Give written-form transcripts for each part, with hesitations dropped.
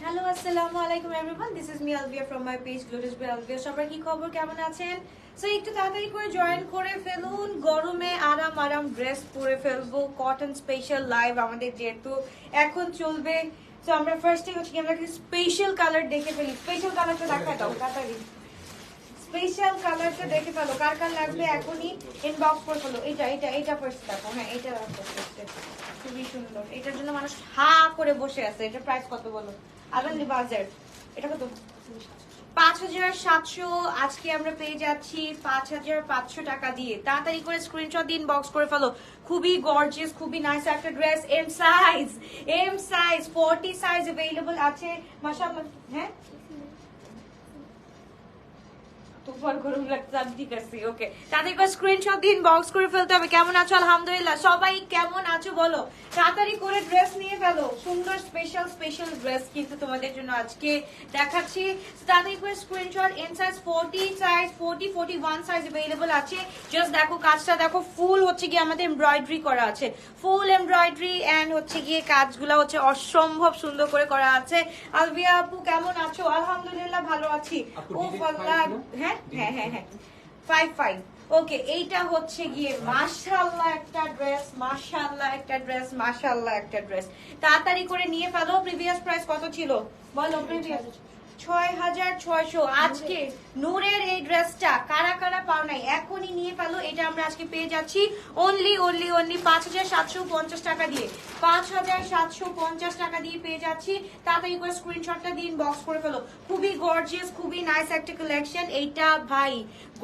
Hello আসসালামু আলাইকুম everyone, this is me Alvia from my page glorious by Alvia. সবার কি খবর, কেমন আছেন? সো একটু তাড়াতাড়ি করে জয়েন করে ফেলুন, গরমে আরাম আরাম ড্রেস পরে ফেলবো। কটন স্পেশাল লাইভ আমাদের যেহেতু এখন চলবে, সো আমরা ফার্স্টে হচ্ছে কি আমরা স্পেশাল কালার দেখে ফেলি। স্পেশাল কালারটা দেখা দাও তাড়াতাড়ি, স্পেশাল কালারটা দেখে ফেলো, কার কার লাগবে এখনই ইনবক্স করে ফেলো। এটা এটা এটা ফার্স্ট দেখো, হ্যাঁ এটা দেখো, খুবই সুন্দর। এটার জন্য মানুষ হা করে বসে আছে। এটা প্রাইস কত বলো? আদানি বাজার এটা কত? 5700। আজকে আমরা পেয়ে যাচ্ছি 5500 টাকা দিয়ে। তাড়াতাড়ি করে স্ক্রিনশট দিন, বক্স করে ফেলো। খুবই গর্জিয়াস, খুবই নাইস একটা dress. M size 40 size available আছে মাশাআল্লাহ। হ্যাঁ তোমার গরম লাগছে, আমি ঠিক আছে। ওকে, তাদের করে স্ক্রিনশট দিন, বক্স করে ফেলতে হবে। কেমন আছো? আলহামদুলিল্লাহ। সবাই কেমন আছো বলো, তাড়াতাড়ি করে ড্রেস নিয়ে ফেলো। সুন্দর স্পেশাল স্পেশাল ড্রেস কিন্তু তোমাদের জন্য আজকে দেখাচ্ছি। তাড়াতাড়ি করে screenshot. N size 40 size 40 41 size available আছে। জাস্ট দেখো কাজটা দেখো, ফুল হচ্ছে গিয়ে আমাদের এমব্রয়ডারি করা আছে, ফুল এমব্রয়ডারি এন্ড হচ্ছে গিয়ে কাজগুলো হচ্ছে অসম্ভব সুন্দর করে করা আছে। আলভিয়া আপু কেমন আছো? আলহামদুলিল্লাহ ভালো আছি। ও আল্লাহ, হ্যাঁ হ্যাঁ হ্যাঁ হ্যাঁ 55। ওকে, এইটা হচ্ছে গিয়ে মাশাআল্লাহ একটা ড্রেস, মাশাআল্লাহ একটা ড্রেস, মাশাআল্লাহ একটা ড্রেস। তাড়াতাড়ি করে নিয়ে ফেলো। প্রিভিয়াস প্রাইস কত ছিল বলো? প্রিভিয়াস 6600। আজকে নূরের এই ড্রেসটা কারা কারা পাও নাই এখনই নিয়ে ফেলো। এটা আমরা আজকে পেয়ে যাচ্ছি অনলি 5750 টাকা দিয়ে। 5750 টাকা দিয়ে পেয়ে যাচ্ছি। তাড়াতাড়ি করে স্ক্রিনশটটা দিন, বক্স করে ফেলো। খুবই গর্জিয়াস, খুবই নাইস একটা কালেকশন। এইটা ভাই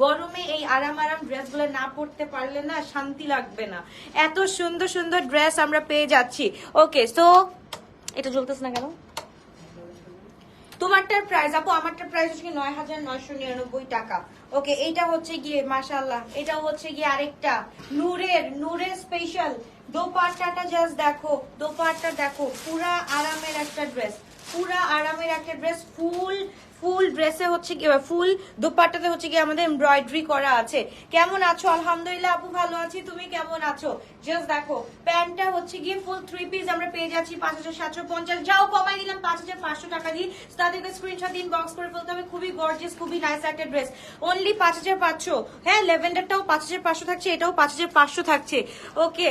গরমে এই আরাম আরাম ড্রেসগুলো না পরতে পারলে না শান্তি লাগবে না। এত সুন্দর সুন্দর ড্রেস আমরা পেয়ে যাচ্ছি। ওকে, সো এটা জ্বলতেছে না কেন? তোমারটার প্রাইস আপু, আমারটার প্রাইস হচ্ছে 9999 টাকা। ওকে, এইটা হচ্ছে গিয়ে মাশাআল্লাহ, এটা হচ্ছে গিয়ে আরেকটা নূরের স্পেশাল দোপাট্টাটা। জাস্ট দেখো দোপাট্টা দেখো, পুরা আরামের একটা ড্রেস, পুরা আরামের একটা ড্রেস। ফুল ড্রেসে হচ্ছে কি, ফুল দোপাট্টাতে হচ্ছে কি আমাদের এমব্রয়ডারি করা আছে। কেমন আছো? আলহামদুলিল্লাহ আপু ভালো আছি, তুমি কেমন আছো? জাস্ট দেখো প্যান্টটা হচ্ছে গিয়ে ফুল 3 পিস আমরা পেয়ে যাচ্ছি 5750। যাও কমাই দিলাম 5500 টাকা দিয়ে। তাদেরকে স্ক্রিনশট দিন, বক্স করে ফেলতে হবে। খুবই গর্জিয়াস, খুবই নাইস একটা ড্রেস। অনলি 5500। হ্যাঁ, লেভেন্ডারটাও 5500 থাকছে, এটাও 5500 থাকছে। ওকে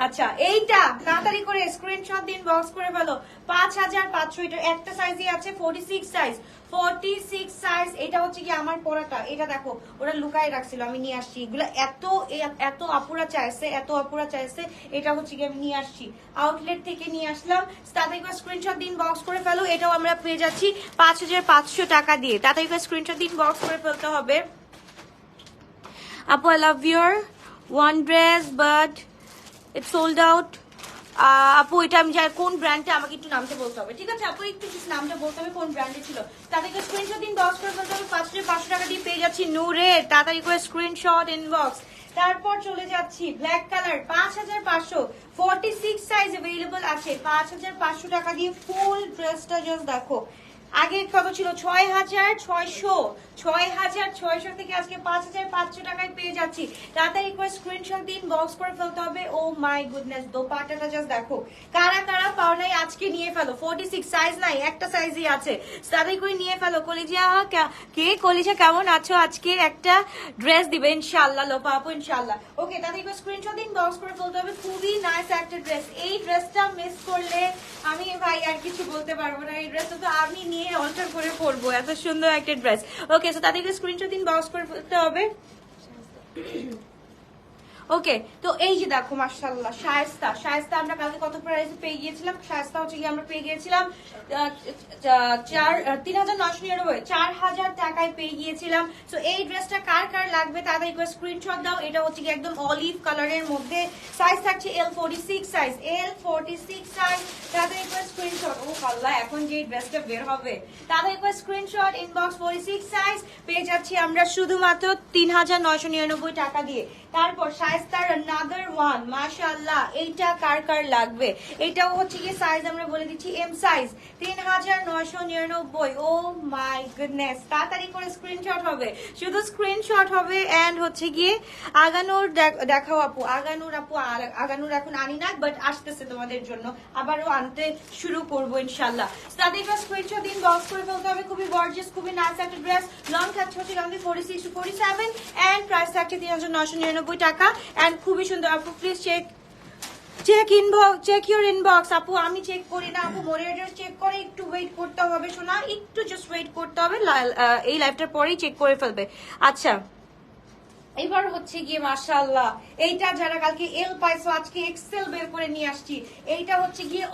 আচ্ছা, এইটা তাড়াতাড়ি করে স্ক্রিনশট দিন, বক্স করে ফেলো। 5500। এটা একটা সাইজই আছে, 46 সাইজ 46 সাইজ। এটা হচ্ছে কি আমার পরাটা, এটা দেখো ওরা লুকায় রাখছিল, আমি নিয়ে আসছি। এগুলো এত আপুরা চাইছে, এত আপুরা চাইছে, এটা হচ্ছে কি আমি নিয়ে আসছি, আউটলেট থেকে নিয়ে আসলাম। তাদের স্ক্রিনশট দিন, বক্স করে ফেলো। এটাও আমরা পেয়ে যাচ্ছি 5500 টাকা দিয়ে। তাদের স্ক্রিনশট দিন, বক্স করে ফেলতে হবে। আপু I love your one dress but it's sold out. আপু এটা আমি যাই, কোন ব্র্যান্ডটা আমাকে একটু নামটা বলতে হবে। ঠিক আছে আপু, একটু নামটা বলতে হবে কোন ব্র্যান্ডে ছিল। তাদেরকে স্ক্রিনশট দিন, বক্স করে ফেলতে হবে। 5500 টাকা দিয়ে পেয়ে যাচ্ছি নূরের। তাড়াতাড়ি করে স্ক্রিনশট, ইনবক্স। তারপর চলে যাচ্ছি ব্ল্যাক কালার 5500, 46 সাইজ अवेलेबल আছে। 5500 টাকা দিয়ে ফুল ড্রেসটা জাস্ট দেখো। আগে কত ছিল? 6600 থেকে আজকে 5500 টাকায় পেয়ে যাচ্ছি। তাড়াতাড়ি করে স্ক্রিনশট দিন, বক্স করে ফেলতে হবে। ও মাই গুডনেস, দোপাট্টাটা জাস্ট দেখো। কারা কারা পাও নাই আজকে নিয়ে ফেলো। 46 সাইজ নাই, একটা সাইজই আছে। তাড়াতাড়ি করে নিয়ে ফেলো। কলিজা কেমন আছো? আজকে একটা ড্রেস দিবে ইনশাআল্লাহ লোপা আপু, ইনশাআল্লাহ। ওকে, তাড়াতাড়ি করে স্ক্রিনশট দিন, বক্স করে ফেলতে হবে। খুবই নাইস একটা ড্রেস। এই ড্রেসটা মিস করলে আমি ভাই আর কিছু বলতে পারবো না। এই ড্রেসটা তো আমি নিয়ে অল্টার করে পরবো, এত সুন্দর একটা ড্রেস। ওকে, সো তাদেরকে স্ক্রিনশট দিন, বক্স করে ফেলতে হবে। ওকে, তো এই যে দেখো মাশাআল্লাহ শায়েস্তা আমরা কালকে কত প্রাইসে পেয়ে গিয়েছিলাম? শায়েস্তা হচ্ছে কি আমরা পেয়ে গিয়েছিলাম 3999, 4000 টাকায় পেয়ে গিয়েছিলাম। সো এই ড্রেসটা কার কার লাগবে তাদের একটু স্ক্রিনশট দাও। এটা হচ্ছে কি একদম অলিভ কালারের মধ্যে, সাইজ থাকছে L46 সাইজ, L46 সাইজ। তাদের একটু স্ক্রিনশট। ও আল্লাহ, এখন যে ড্রেসটা বের হবে তাদের একটু স্ক্রিনশট, ইনবক্স। 46 সাইজ পেয়ে যাচ্ছি আমরা শুধুমাত্র 3999 টাকা দিয়ে। তারপর রাইস্তার another one মাশাআল্লাহ। এইটা কার কার লাগবে? এটাও হচ্ছে কি সাইজ আমরা বলে দিচ্ছি M size 3999। Oh my goodness, তাড়াতাড়ি করে স্ক্রিনশট হবে, শুধু স্ক্রিনশট হবে। এন্ড হচ্ছে গিয়ে আগানোর দেখাও আপু, আগানোর আপু, আগানোর এখন আনি না, বাট আসতেছে তোমাদের জন্য, আবারও আনতে শুরু করবো ইনশাল্লাহ। তাদের স্ক্রিনশট দিন, বক্স করে ফেলতে হবে। খুবই গর্জিয়াস, খুবই নাইস একটা ড্রেস। লং থাকছে হচ্ছে 46 to 47 এন্ড প্রাইস থাকছে 3999 টাকা। এন্ড খুবই সুন্দর আপু, প্লিজ চেক ইউর ইনবক্স। আপু আমি চেক করি না আপু, মনিটর চেক করে, একটু ওয়েট করতে হবে শোনা, একটু জাস্ট ওয়েট করতে হবে, এই লাইভটার পরেই চেক করে ফেলবে। আচ্ছা এবার হচ্ছে গিয়ে মাশাআল্লাহ, এইটা যারা কালকে এল পাইছো আজকে এক্সেল বের করে নিয়ে আসছি। এইটা হচ্ছে গিয়ে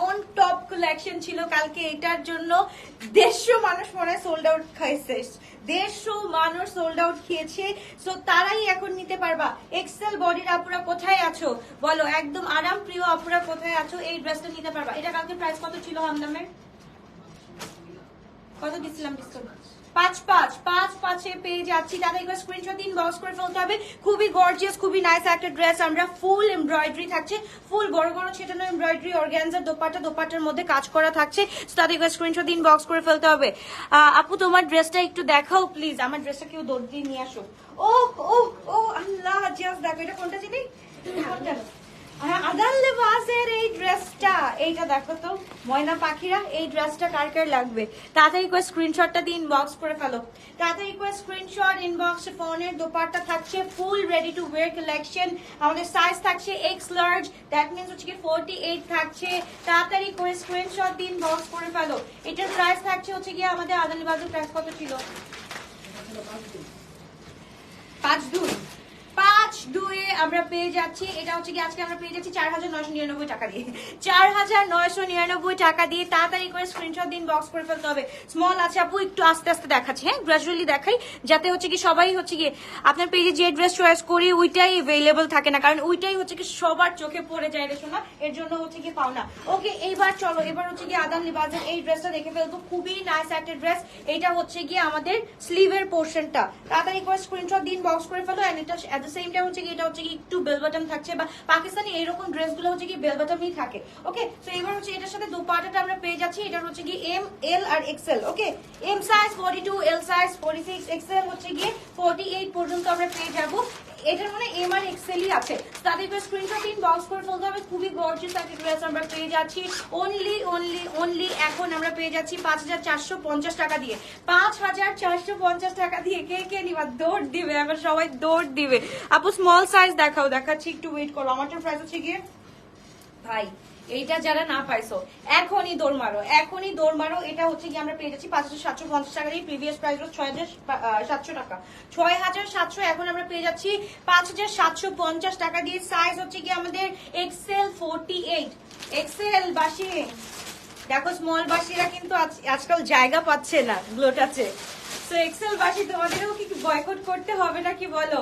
অন টপ কালেকশন ছিল কালকে, এটার জন্য 150 মানুষ মনে সোল্ড আউট খাইছে, 150 মানুষ সোল্ড আউট খেয়েছে। সো তারাই এখন নিতে পারবা। এক্সেল বডির আপুরা কোথায় আছো বলো, একদম আরাম প্রিয় আপুরা কোথায় আছো, এই ড্রেসটা নিতে পারবা। এটা কালকে প্রাইস কত ছিল হামদামের, কত দিছিলাম ডিসকাউন্ট? 5 পেয়ে যাচ্ছি। তাদের একবার স্ক্রিনশট দিন, বক্স করে ফেলতে হবে। খুবই গর্জিয়াস, খুবই নাইস একটা ড্রেস। আমরা ফুল এমব্রয়ডারি থাকছে, ফুল বড় বড় ছেটানো এমব্রয়ডারি, অর্গানজার দোপাট্টার মধ্যে কাজ করা থাকছে। তাদের একবার স্ক্রিনশট দিন, বক্স করে ফেলতে হবে। আপু তোমার ড্রেসটা একটু দেখাও প্লিজ, আমার ড্রেসটা কেউ দৌড় দিয়ে নিয়ে আসো। ও ও ও আল্লাহ, জাস্ট দেখো এটা কোনটা চিনি, আদান লেবাসের এই ড্রেসটা, এইটা দেখো তো ময়না পাখিরা, এই ড্রেসটা কার কার লাগবে তাড়াতাড়ি করে স্ক্রিনশটটা দিয়ে ইনবক্স করে ফেলো। তাড়াতাড়ি করে স্ক্রিনশট ইনবক্সে, ফোনের দোপাট্টা থাকছে ফুল রেডি টু ওয়্যার কালেকশন। আমাদের সাইজ থাকছে এক্স লার্জ, দ্যাট মিনস হচ্ছে কি 48 থাকছে। তাড়াতাড়ি করে স্ক্রিনশট দিয়ে ইনবক্স করে ফেলো। এটার প্রাইস থাকছে হচ্ছে কি আমাদের আদান লেবাসের প্রাইস কত ছিল, 5-2 আমরা পেয়ে যাচ্ছি। এটা হচ্ছে কি আজকে আমরা পেয়ে যাচ্ছি 4999 টাকা দিয়ে, 4999 টাকা দিয়ে। তাড়াতাড়ি করে স্ক্রিনশট দিন, বক্স করে ফেলতে হবে। স্মল আছে আপু, একটু আস্তে আস্তে দেখাচ্ছি, হ্যাঁ গ্রাজুয়ালি দেখাই, যাতে হচ্ছে কি সবাই হচ্ছে কি আপনার পেজে যে ড্রেস চয়েস করি ওইটাই অ্যাভেলেবল থাকে না, কারণ ওইটাই হচ্ছে কি সবার চোখে পড়ে যায় রে শোনা, এর জন্য হচ্ছে কি পাও না। ওকে এইবার চলো, এবার হচ্ছে কি আদান লিবাসের এই ড্রেসটা দেখে ফেলবো। খুবই নাইস একটা ড্রেস। এটা হচ্ছে কি আমাদের স্লিভের পোর্শনটা। তাড়াতাড়ি করে স্ক্রিনশট দিন, বক্স করে ফেলো। এন্ড এটা এট দ্য সেম টাইম হচ্ছে কি এটা হচ্ছে কি একটু বেল বাটন থাকছে, বা পাকিস্তানি এইরকম ড্রেসগুলো হচ্ছে কি বেল বাটনই থাকে। ওকে তো এবার হচ্ছে এটার সাথে দোপাট্টাটা আমরা পেয়ে যাচ্ছি। এটা হচ্ছে কি এম, এল আর XL. Okay M size 42, L size 46, XL হচ্ছে গিয়ে 48 পর্যন্ত আমরা পেয়ে যাবো। এটার মানে এম আর এক্সেলই আছে। তাদের স্ক্রিনশট দিন, বক্স করে ফেলতে হবে। খুবই গর্জিয়াস একটা ড্রেস আমরা পেয়ে যাচ্ছি অনলি এখন আমরা পেয়ে যাচ্ছি 5450 টাকা দিয়ে, 5450 টাকা দিয়ে। কে কে নিবা, দৌড় দিবে, আবার সবাই দৌড় দিবে। আপু স্মল সাইজ দেখাও, দেখাচ্ছি, একটু ওয়েট করো। আমারটার প্রাইস হচ্ছে গিয়ে ভাই, এইটা যারা না পাইছো এখনই দৌড় মারো, এখনই দৌড় মারো। এটা হচ্ছে কি আমরা পেয়ে যাচ্ছি 5750 টাকা দিয়ে। প্রিভিয়াস প্রাইস হলো 6700 টাকা, 6700। এখন আমরা পেয়ে যাচ্ছি 5750 টাকা দিয়ে। সাইজ হচ্ছে কি আমাদের এক্সেল 48। এক্সেল বাসি দেখো, স্মল বাসিরা কিন্তু আজকাল জায়গা পাচ্ছে না গ্লোটাচে। তো এক্সেল বাসি তোমাদেরও কি বয়কট করতে হবে নাকি বলো?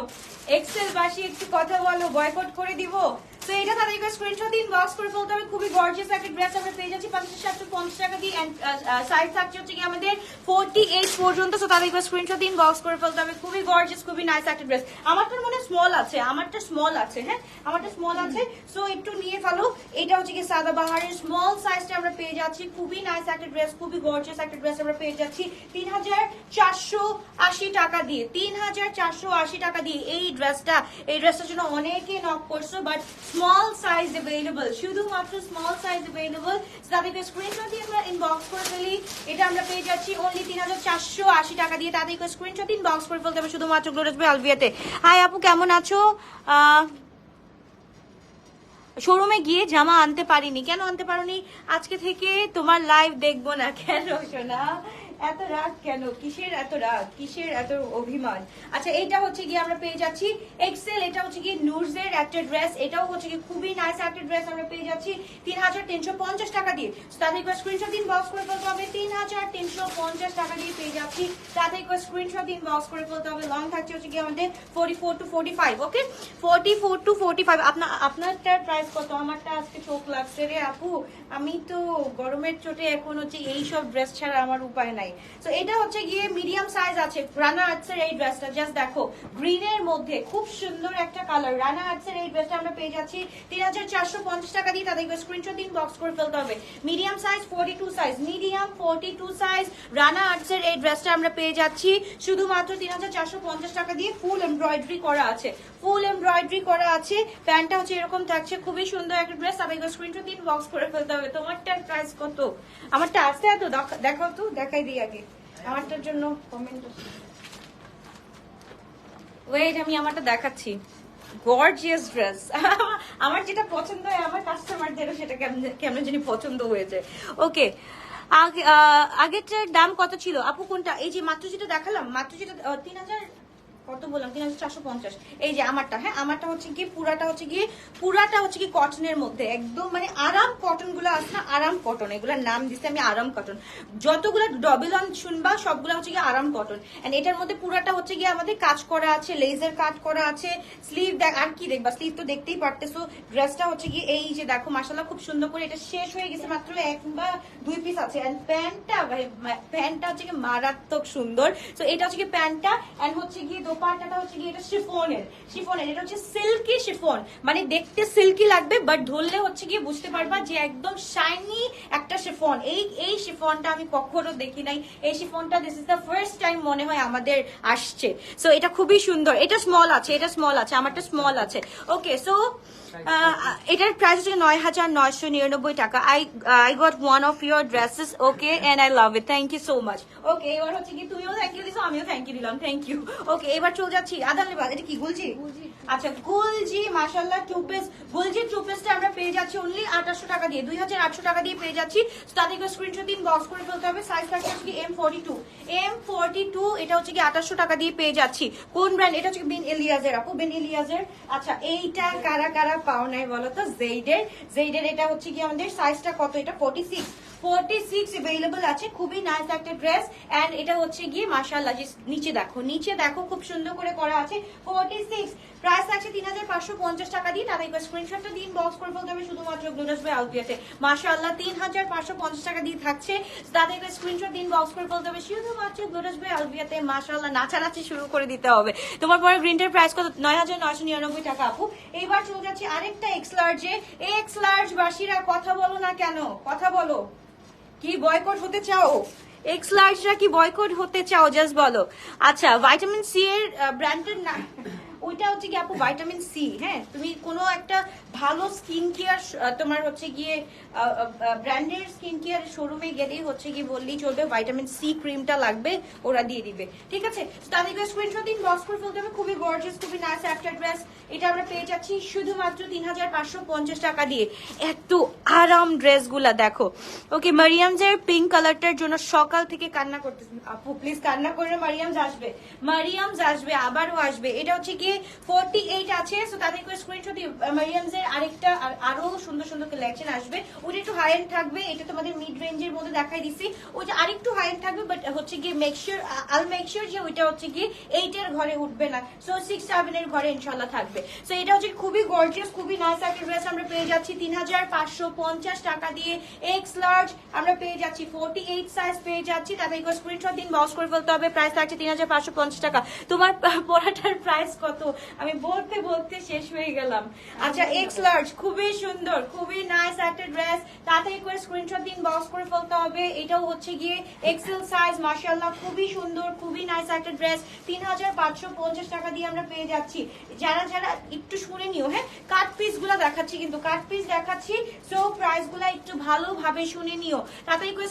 এক্সেল বাসি একটু কথা বলো, বয়কট করে দিব। তো এটা তাদেরকে স্ক্রিনশট দিন, বক্স করে ফেলতে হবে। খুবই গর্জিয়াস একটা ড্রেস আমরা পেয়ে যাচ্ছি 5750 টাকা দিয়ে। সাইজ থাকছে হচ্ছে কি আমাদের 48 পর্যন্ত। তো তাদেরকে স্ক্রিনশট দিন, বক্স করে ফেলতে হবে। খুবই গর্জিয়াস, খুবই নাইস একটা ড্রেস। আমারটার মনে স্মল আছে, আমারটা স্মল আছে, হ্যাঁ আমারটা স্মল আছে। সো একটু নিয়ে ফেলো। এটা হচ্ছে কি সাদা বাহারের স্মল সাইজটা আমরা পেয়ে যাচ্ছি। খুবই নাইস একটা ড্রেস, খুবই গর্জিয়াস একটা ড্রেস আমরা পেয়ে যাচ্ছি 3480 টাকা দিয়ে, 3480 টাকা দিয়ে। এই ড্রেসটার জন্য অনেকে নক করছো, বাট স্মল সাইজ অ্যাভেলেবল, শুধুমাত্র স্মল সাইজ অ্যাভেলেবল। তাদেরকে স্ক্রিনশট দিয়ে আমরা ইনবক্স করে ফেলি। এটা আমরা পেয়ে যাচ্ছি অনলি 3480 টাকা দিয়ে। তাদেরকে স্ক্রিনশট ইনবক্স করে ফেলতে হবে শুধুমাত্র গ্লোরিয়াস বাই আলভিয়াতে। হাই আপু কেমন আছো? শোরুমে গিয়ে জামা আনতে পারিনি, কেন আনতে পারোনি? আজকে থেকে তোমার লাইভ দেখবো না। কেন সোনা, এত রাগ কেন, কিসের এত রাগ, কিসের এত অভিমান? আচ্ছা এইটা হচ্ছে গিয়ে আমরা পেয়ে যাচ্ছি এক্সেল। এটা হচ্ছে কি নুরজের একটা ড্রেস। এটাও হচ্ছে কি খুবই নাইস একটা ড্রেস আমরা পেয়ে যাচ্ছি 3350 টাকা দিয়ে। তাদের স্ক্রিনশট দিন, বক্স করে ফেলতে হবে। 3350 টাকা দিয়ে পেয়ে যাচ্ছি। তাদের স্ক্রিনশট দিন, বক্স করে ফেলতে হবে। লং থাকছে হচ্ছে কি আমাদের 44 to 45। Okay 44 to 45। আপনারটার প্রাইস কত? আমারটা আজকে চোখ লাগছে রে আপু, আমি তো গরমের চোটে এখন হচ্ছে এইসব ড্রেস ছাড়া আমার উপায় নাই। তো এটা হচ্ছে গিয়ে মিডিয়াম সাইজ আছে রানা আর্টসের এই ড্রেসটা, জাস্ট দেখো গ্রিনের মধ্যে খুব সুন্দর একটা কালার। রানা আর্টসের এই ড্রেসটা আমরা পেয়ে যাচ্ছি 3450 টাকা দিয়ে। তাদেরকে স্ক্রিনশট দিন, বক্স করে ফেলতে হবে। Medium size 42 size, medium 42 size Rana আর্টসের এই ড্রেসটা আমরা পেয়ে যাচ্ছি শুধুমাত্র 3450 টাকা দিয়ে। ফুল এমব্রয়ডারি করা আছে, ফুল এমব্রয়ডারি করা আছে। প্যান্টটা হচ্ছে এরকম থাকছে, খুবই সুন্দর একটা ড্রেস। তাদেরকে স্ক্রিনশট দিন, বক্স করে ফেলতে হবে। তোমারটার প্রাইস কত? আমারটা আসতে এত দেখাও তো, দেখাই দিই আগে আমারটার জন্য কমেন্ট। ওয়েট, আমি আমারটা দেখাচ্ছি। Gorgeous dress. আমার যেটা পছন্দ হয় আমার কাস্টমারদেরও সেটা কেমন জানি পছন্দ হয়েছে। ওকে, আগেরটার দাম কত ছিল আপু? কোনটা? এই যে মাত্র যেটা দেখালাম, মাত্র যেটা 3000 কত বললাম, 3450। এই যে আমারটা, হ্যাঁ আমারটা হচ্ছে কি পুরাটা হচ্ছে কি কটনের মধ্যে, একদম মানে আরাম কটন গুলো আছে না, আরাম কটন, এগুলোর নাম দিচ্ছি আমি আরাম কটন। যতগুলো ডবল অন শুনবা সবগুলো হচ্ছে কি আরাম কটন। এন্ড এটার মধ্যে পুরাটা হচ্ছে কি আমাদের কাজ করা আছে, লেজার কাট করা আছে। স্লিভ আর কি দেখবা, স্লিভ তো দেখতেই পারতেছো। ড্রেসটা হচ্ছে কি এই যে দেখো মাশাআল্লাহ খুব সুন্দর করে, এটা শেষ হয়ে গেছে, মাত্র 1 বা 2 পিস আছে। এন্ড প্যান্টটা হচ্ছে কি মারাত্মক সুন্দর। তো এটা হচ্ছে কি প্যান্টটা, এন্ড হচ্ছে কি দোপাট্টাটা হচ্ছে কি এটা শিফনের, এটা হচ্ছে সিল্কি শিফন, মানে দেখতে সিল্কি লাগবে বাট ধরলে হচ্ছে কি বুঝতে পারবা যে একদম শাইনি একটা শিফন। এই শিফনটা আমি কখনো দেখি নাই। এই শিফনটা this is the first time মনে হয় আমাদের আসছে। সো এটা খুবই সুন্দর। এটা স্মল আছে, আমারটা স্মল আছে। ওকে, সো এটার প্রাইস হচ্ছে 9999 টাকা। I got one of your dresses, okay, and I love it, thank you so much. Okay, এবার হচ্ছে কি তুমিও থ্যাংক ইউ দিছো, আমিও থ্যাংক ইউ দিলাম, থ্যাংক ইউ। ওকে, এবার চলে যাচ্ছি আদালিবাদ। এটা কি গুলজি? আচ্ছা, গুলজি মাশাআল্লাহ টু পিস। গুলজি টু পিসটা আমরা পেয়ে যাচ্ছি অনলি 2800 টাকা দিয়ে, 2800 টাকা দিয়ে পেয়ে যাচ্ছি। তাদেরকে স্ক্রিনশট দিন, বক্স করে ফেলতে হবে। সাইজ থাকছে কি M42। এটা হচ্ছে কি 2800 টাকা দিয়ে পেয়ে যাচ্ছি। কোন ব্র্যান্ড? এটা হচ্ছে বিন এলিয়াজের আপু, বিন এলিয়াজের। আচ্ছা, এইটা কারা কারা পাও নাই বলো তো? জেইডের এটা হচ্ছে কি আমাদের সাইজটা কত? এটা 46 अवेलेबल আছে। খুবই নাইস একটা ড্রেস। এন্ড এটা হচ্ছে গিয়ে মাশাআল্লাহ নিচে দেখো খুব সুন্দর করে করা আছে। 46 প্রাইস আছে 3550 টাকা দিয়ে। তাদের স্ক্রিনশটটা দিন, বক্স করে ফেলতে হবে শুধুমাত্র গ্লোটাস বাই আলবিয়াতে। মাশাআল্লাহ 3550 টাকা দিয়ে থাকছে। তাদের স্ক্রিনশট দিন, বক্স করে ফেলতে হবে শুধুমাত্র গ্লোটাস বাই আলবিয়াতে। মাশাআল্লাহ নাচানাচি শুরু করে দিতে হবে। তোমার পরে গ্রিনটার প্রাইস কত? 9999 টাকা আপু। এইবার চলে যাচ্ছি আরেকটা এক্স লার্জে। এক্স লার্জ বাসীরা কথা বলো না কেন? কথা বলো, কি বয়কট হতে চাও? এক্স লার্জরা কি বয়কট হতে চাও? জাস্ট বলো। আচ্ছা, ভাইটামিন সি এর ব্র্যান্ডের না, ওইটা হচ্ছে কি আপু ভাইটামিন সি। হ্যাঁ, তুমি কোনো একটা ভালো স্কিন কেয়ার তোমার হচ্ছে গিয়ে ব্র্যান্ডের স্কিন কেয়ার শোরুমে গেলেই হচ্ছে কি বললেই চলবে ভাইটামিন সি ক্রিমটা লাগবে, ওরা দিয়ে দিবে। ঠিক আছে, তাদেরকে স্ক্রিনশট দিন, বক্স করে ফেলতে হবে। খুবই গর্জিয়াস, খুবই নাইস একটা ড্রেস। এটা আমরা পেয়ে যাচ্ছি শুধুমাত্র 3550 টাকা দিয়ে। এত আরাম ড্রেসগুলা দেখো। ওকে, মারিয়ামজের পিঙ্ক কালারটার জন্য সকাল থেকে কান্না করতেছে আপু, প্লিজ কান্না করে। মারিয়ামজ আসবে, আবারও আসবে। এটা হচ্ছে কি 48 আছে। সো তাদেরকে স্ক্রিনশট দিই। মারিয়ামজের আরেকটা আরো সুন্দর সুন্দর কালেকশন আসবে, ওটা একটু হাই এন্ড থাকবে। এটা তোমাদের মিড রেঞ্জের মধ্যে দেখাই দিছি, ওইটা আরেকটু হাই এন্ড থাকবে, বাট হচ্ছে গিয়ে মেক শিওর যে ওইটা হচ্ছে গিয়ে 8 এর ঘরে উঠবে না। সো 6 7 এর ঘরে ইনশাআল্লাহ থাকবে। সো এটা হচ্ছে খুবই গর্জিয়াস, খুবই নাইস একটা ড্রেস। আমরা পেয়ে যাচ্ছি 3550 টাকা দিয়ে। এক্স লার্জ আমরা পেয়ে যাচ্ছি 48 সাইজ পেয়ে যাচ্ছি। তাদেরকে স্ক্রিনশট দিন, বক্স করে ফেলতে হবে। প্রাইস থাকছে 3550 টাকা। তোমার পড়াটার প্রাইস কত? আমি বলতে বলতে শেষ হয়ে গেলাম। আচ্ছা, এক্স লার্জ খুবই সুন্দর, খুবই নাইস একটা ড্রেস। তাড়াতাড়ি করে স্ক্রিনশট দিন, বক্স করে ফেলতে হবে। এটাও হচ্ছে গিয়ে এক্সেল সাইজ। মাশাআল্লাহ খুবই সুন্দর, খুবই নাইস একটা ড্রেস। 3550 টাকা দিয়ে আমরা পেয়ে যাচ্ছি। যারা যারা একটু শুনে নিও, হ্যাঁ কাট পিস গুলা দেখাচ্ছি, কিন্তু কাট পিস দেখাচ্ছি। সো প্রাইস গুলা একটু ভালোভাবে শুনে নিও। তাড়াতাড়ি করে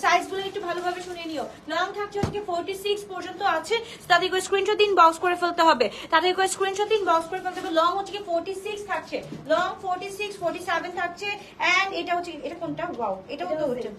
সাইজ গুলো একটু ভালোভাবে শুনে নিও। লং থাকছে হচ্ছে 46 পর্যন্ত আছে। তাদের করে স্ক্রিনশট দিন, বক্স করে ফেলতে হবে। তাদের করে স্ক্রিনশট দিন, বক্স করে ফেলতে হবে। লং হচ্ছে 46 থাকছে, লং 46 47 থাকছে। এন্ড এটা হচ্ছে, এটা কোনটা? ওয়াও, এটাও তো হচ্ছে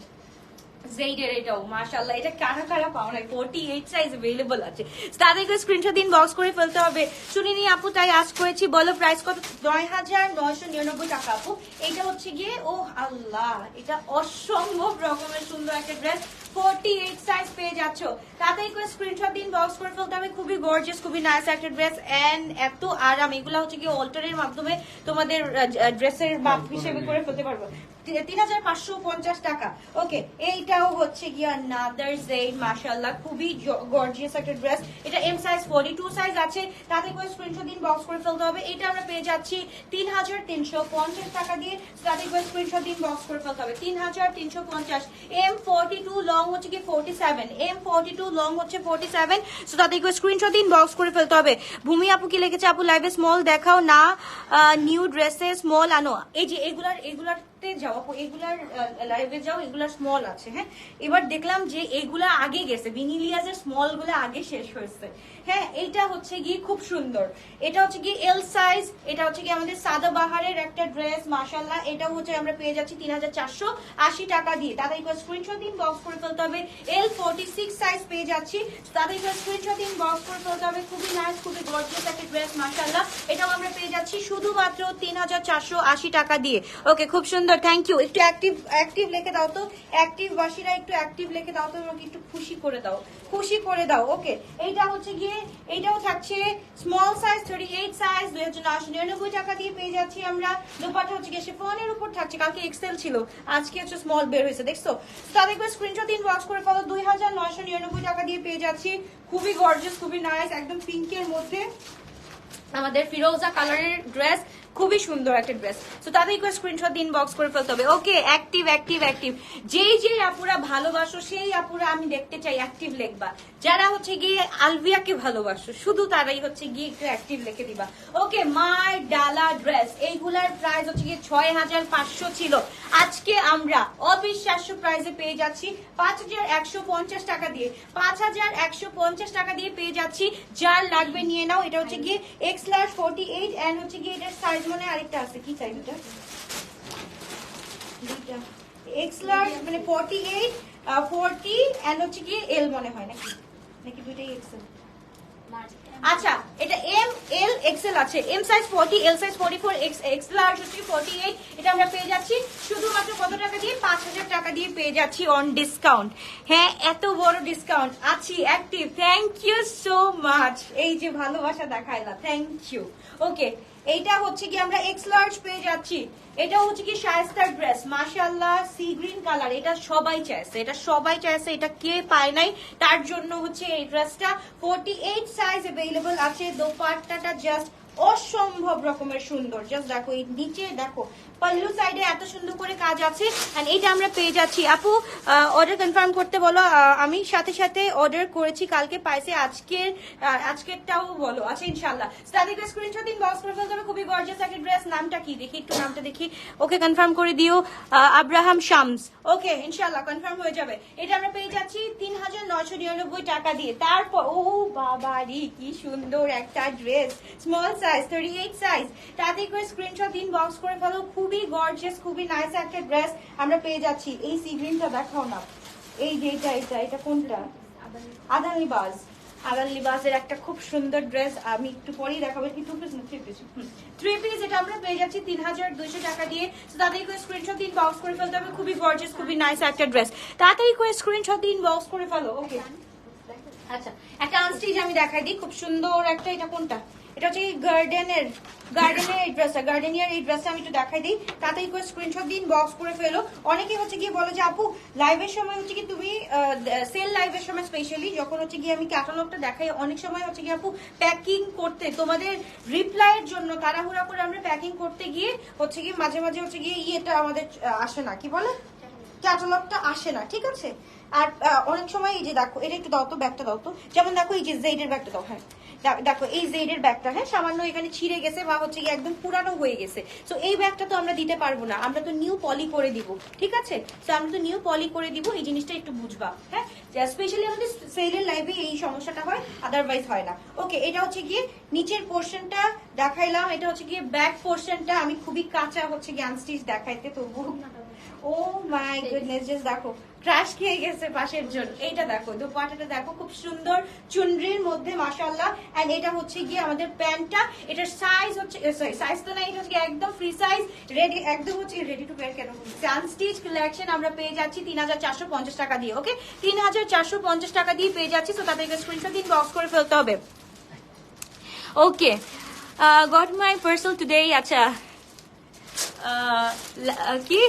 জেইডের। এটাও মাশাআল্লাহ, এটা কারা কারা পাও নাই? 48 সাইজ अवेलेबल আছে। তাদেরকে স্ক্রিনশট দিন, বক্স করে ফেলতে হবে। শুনিনি আপু, তাই আজ করেছি। বলো প্রাইস কত? 9999 টাকা আপু। এটা হচ্ছে গিয়ে ও আল্লাহ, এটা অসম্ভব রকমের সুন্দর একটা ড্রেস। 48 সাইজ পেয়ে যাচ্ছ। তাদেরকে স্ক্রিনশট দিন, বক্স করে ফেলতে হবে। খুবই গর্জিয়াস, খুবই নাইস একটা ড্রেস। এন্ড এত আরাম। এগুলা হচ্ছে গিয়ে অল্টারের মাধ্যমে তোমাদের ড্রেসের মাপ হিসেবে করে ফেলতে পারবো। 3,550 টাকা। ওকে, এইটাও হচ্ছে গিয়ে আনাদার জেড, মাশাআল্লাহ খুবই গর্জিয়াস একটা ড্রেস। এটা এম সাইজ 42 সাইজ আছে, তাতে করে স্ক্রিনশট দিন, বক্স করে ফেলতে হবে। এটা আমরা পেয়ে যাচ্ছি 3,350 টাকা দিয়ে, তাতে করে স্ক্রিনশট দিন, বক্স করে ফেলতে হবে। 3,350। M42 লং হচ্ছে কি 47, M42 লং হচ্ছে 47, সো তাতে করে স্ক্রিনশট দিন, বক্স করে ফেলতে হবে। ভূমি আপু কি লিখেছে, আপু লাইভে স্মল দেখাও না, নিউ ড্রেসে স্মল আনো। এই যে এগুলারতে যাও আপু, এগুলার লাইভে যাও, এগুলার স্মল আছে। হ্যাঁ, এবার দেখলাম যে এগুলা আগে গেছে, ভিনিলিয়াজের স্মল গুলো আগে শেষ হয়েছে। হ্যাঁ, এইটা হচ্ছে গিয়ে খুব সুন্দর, এটা হচ্ছে গিয়ে এল সাইজ, এটা হচ্ছে গিয়ে আমাদের সাদা বাহারের একটা ড্রেস, মাশাআল্লাহ। এটাও হচ্ছে আমরা পেয়ে যাচ্ছি 3,480 টাকা দিয়ে। তাদের স্ক্রিনশট দিন, বক্স করে ফেলতে হবে। L46 সাইজ পেয়ে যাচ্ছি, তাদের স্ক্রিনশট দিন, বক্স করে ফেলতে হবে। খুবই নাইস, খুবই গর্জিয়াস একটা ড্রেস, মাশাআল্লাহ। এটাও আমরা পেয়ে যাচ্ছি শুধুমাত্র 3,480 টাকা দিয়ে। ওকে, খুব সুন্দর, থ্যাংক ইউ। একটু অ্যাক্টিভ লিখে দাও তো, অ্যাক্টিভ বাসীরা একটু অ্যাক্টিভ লিখে দাও তো, আমাকে একটু খুশি করে দাও, খুশি করে দাও। ওকে, এইটা হচ্ছে গিয়ে, এইটাও থাকছে স্মল সাইজ 38 সাইজ, 2,999 টাকা দিয়ে পেয়ে যাচ্ছি আমরা। দোপাট্টা হচ্ছে গিয়ে শিফনের উপর থাকছে, কালকে এক্সেল ছিল, আজকে হচ্ছে স্মল বের হয়েছে, দেখছো? তাদের স্ক্রিনশট দিন, বক্স করে ফেলো। 2,999 টাকা দিয়ে পেয়ে যাচ্ছি। খুবই গর্জিয়াস, খুবই নাইস, একদম পিঙ্কের মধ্যে আমাদের ফিরোজা কালারের ড্রেস, খুবই সুন্দর একটা ড্রেস। সো তাদের স্ক্রিনশট দিন, বক্স করে ফেলতে হবে। ওকে, অ্যাক্টিভ অ্যাক্টিভ অ্যাক্টিভ, যেই আপুরা ভালোবাসো সেই আপুরা আমি দেখতে চাই অ্যাক্টিভ লিখবা। যারা হচ্ছে গিয়ে আলভিয়াকে ভালোবাসো শুধু তারাই হচ্ছে গিয়ে একটু অ্যাক্টিভ লিখে দিবা। ওকে, মাই ডালা ড্রেস, এইগুলার প্রাইস হচ্ছে গিয়ে 6,500 ছিল, আজকে আমরা অবিশ্বাস্য প্রাইসে পেয়ে যাচ্ছি 5,150 টাকা দিয়ে। 5,150 টাকা দিয়ে পেয়ে যাচ্ছি। যার লাগবে নিয়ে নাও। এটা হচ্ছে গিয়ে X/48 এন্ড হচ্ছে গিয়ে এটার সাইজ মনে আরেকটা আছে, কি সাইজ এটা? দুইটা X লার্জ মানে 48 40 এন্ড হচ্ছে গিয়ে এল মনে হয়, নাকি নাকি দুইটাই এক্সেল? আচ্ছা, এটা এম এল এক্সেল আছে, M size 40, L size 44, X large হচ্ছে 48। এটা আমরা পেয়ে যাচ্ছি শুধুমাত্র কত টাকা দিয়ে? 5,000 টাকা দিয়ে পেয়ে যাচ্ছি অন ডিসকাউন্ট। হ্যাঁ, এত বড় ডিসকাউন্ট, আছি active. Thank you so much, এই যে ভালোবাসা দেখাইলা, থ্যাংক ইউ। ওকে, এইটা হচ্ছে কি আমরা এক্স লার্জ পেয়ে যাচ্ছি। এটা হচ্ছে কি শায়েস্তার ড্রেস, মাশাআল্লাহ, সি গ্রিন কালার। এটা সবাই চাইছে, এটা সবাই চাইছে, এটা কে পায় নাই, তার জন্য হচ্ছে এই ড্রেসটা 48 সাইজ अवेलेबल আছে। দোপাট্টাটা জাস্ট অসম্ভব রকমের সুন্দর, জাস্ট দেখো, এই নিচে দেখো পল্লু সাইডে এত সুন্দর করে কাজ আছে। এন্ড এটা আমরা পেয়ে যাচ্ছি। আপু অর্ডার কনফার্ম করতে বলো, আমি সাথে সাথে অর্ডার করেছি, কালকে পাইছে, আজকেরটাও বলো। আচ্ছা, ইনশাআল্লাহ। তাদেরকে স্ক্রিনশট দিন, বক্স করে ফেলতে হবে। খুবই গর্জিয়াস একটা ড্রেস। নামটা কি দেখি, একটু নামটা দেখি। ওকে, কনফার্ম করে দিও, আব্রাহাম শামস। ওকে, ইনশাআল্লাহ কনফার্ম হয়ে যাবে। এটা আমরা পেয়ে যাচ্ছি 3,999 টাকা দিয়ে। তারপর ও বাবা রে, কি সুন্দর একটা ড্রেস, স্মল সাইজ 38 সাইজ। তাদেরকে স্ক্রিনশট দিন, বক্স করে ফেলো। খুবই গর্জিয়াস, খুবই নাইস একটা ড্রেস আমরা পেয়ে যাচ্ছি। এই সি গ্রিনটা দেখাও না, এই যে এটা কোনটা? আদান লিবাস, আদান লিবাসের একটা খুব সুন্দর ড্রেস, আমি একটু পরেই দেখাবো। কি 2 পিস না 3 পিস? 3 পিস। এটা আমরা পেয়ে যাচ্ছি 3,200 টাকা দিয়ে। তাড়াতাড়ি করে স্ক্রিনশট দিন, বক্স করে ফেলতে হবে। খুবই গর্জিয়াস, খুবই নাইস একটা ড্রেস। তাড়াতাড়ি করে স্ক্রিনশট দিন, বক্স করে ফেলো। ওকে, আচ্ছা, একটা আনস্টিচ আমি দেখাই দিই, খুব সুন্দর একটা। এটা কোনটা? এটা হচ্ছে গার্ডেনের এই ড্রেসটা, গার্ডেনিয়ার এই ড্রেসটা আমি একটু দেখাই দিই। তাতেই করে স্ক্রিনশট দিন, বক্স করে ফেলো। অনেকে হচ্ছে গিয়ে বলে যে আপু লাইভের সময় হচ্ছে কি তুমি সেল লাইভের সময় স্পেশালি যখন হচ্ছে গিয়ে আমি ক্যাটালগটা দেখাই, অনেক সময় হচ্ছে গিয়ে আপু প্যাকিং করতে তোমাদের রিপ্লাইয়ের জন্য তাড়াহুড়া করে আমরা প্যাকিং করতে গিয়ে হচ্ছে গিয়ে মাঝে মাঝে হচ্ছে গিয়ে ইয়েটা আমাদের আসে না, কি বলে, ক্যাটালগটা আসে না, ঠিক আছে? আর অনেক সময় এই যে দেখো, এটা একটু দাও তো, ব্যাগটা দাও তো। যেমন দেখো এই যে জেডের ব্যাগটা দাও। হ্যাঁ, দেখো এই জেডের ব্যাগটা, হ্যাঁ, সামান্য এখানে ছিঁড়ে গেছে বা হচ্ছে কি একদম পুরানো হয়ে গেছে। তো এই ব্যাগটা তো আমরা দিতে পারবো না, আমরা তো নিউ পলি করে দিব, ঠিক আছে? তো আমরা তো নিউ পলি করে দিব, এই জিনিসটা একটু বুঝবা। হ্যাঁ, স্পেশালি আমাদের সেলের লাইভে এই সমস্যাটা হয়, আদারওয়াইজ হয় না। ওকে, এটা হচ্ছে গিয়ে নিচের পোর্শনটা দেখাইলাম, এটা হচ্ছে গিয়ে ব্যাক পোর্শনটা আমি খুবই কাঁচা হচ্ছে গিয়ে আনস্টিচ দেখাইতে, তবু ও মাই গুডনেস, জাস্ট দেখো ক্রাশ খেয়ে গেছে পাশের জন। এইটা দেখো, দোপাট্টাটা দেখো, খুব সুন্দর চুনরির মধ্যে, মাশাআল্লাহ। এন্ড এটা হচ্ছে গিয়ে আমাদের প্যান্টটা, এটার সাইজ হচ্ছে, সরি সাইজ তো না, এটা হচ্ছে একদম ফ্রি সাইজ, রেডি, একদম হচ্ছে রেডি টু ওয়্যার। কেন সানস্টিচ কালেকশন আমরা পেয়ে যাচ্ছি 3,450 টাকা দিয়ে। ওকে, 3,450 টাকা দিয়ে পেয়ে যাচ্ছি। তো তাদেরকে স্ক্রিনশট দিন, বক্স করে ফেলতে হবে। Okay, got my parcel today. আচ্ছা, কি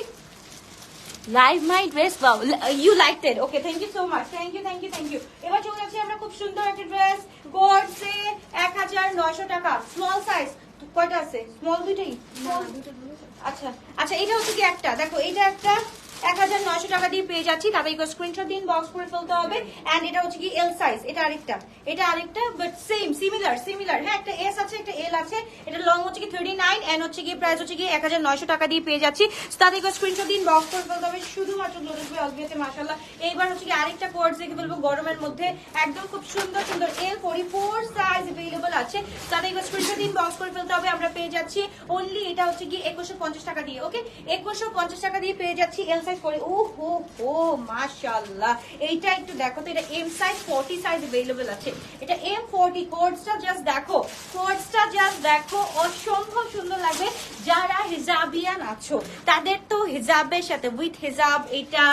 live my dress, wow you liked it, okay thank you so much, thank you thank you thank you. এবার চলে যাচ্ছি আমরা খুব সুন্দর একটা ড্রেস, গর্জে 1900 টাকা, স্মল সাইজ কয়টা আছে? স্মল দুইটাই, আচ্ছা আচ্ছা এটা হচ্ছে কি একটা, দেখো এটা একটা 1900 টাকা দিয়ে পেয়ে যাচ্ছি, তাদের স্ক্রিনশট দিন, বক্স করে ফেলতে হবে। এন্ড এটা হচ্ছে কি এল সাইজ, এটা আরেকটা বাট সেম সিমিলার, হ্যাঁ একটা এস আছে একটা এল আছে, এটা লং হচ্ছে কি 39 এন্ড হচ্ছে কি প্রাইস হচ্ছে কি 1900 টাকা দিয়ে পেয়ে যাচ্ছি, তাদের স্ক্রিনশট দিন, বক্স করে ফেলতে হবে শুধুমাত্র গ্লোরিয়াস বাই অলভিয়াতে। মাশাআল্লাহ এইবার হচ্ছে কি আরেকটা কোড দেখে বলবো গরমের মধ্যে একদম খুব সুন্দর সুন্দর এল 44 সাইজ अवेलेबल আছে, তাদের স্ক্রিনশট দিন, বক্স করে ফেলতে হবে। আমরা পেয়ে যাচ্ছি অনলি এটা হচ্ছে কি 2150 টাকা দিয়ে, ওকে 2150 টাকা দিয়ে পেয়ে যাচ্ছি এল সাইজ করে। ও হো হো মাশাআল্লাহ, এইটা একটু দেখো তো, এটা এম সাইজ 40 সাইজ अवेलेबल আছে, এটা M40 কোডসটা জাস্ট দেখো, অসম্ভব সুন্দর লাগবে। যারা হিজাবিয়ান আছো তাদের তো হিজাবের সাথে উইথ হিজাব এটা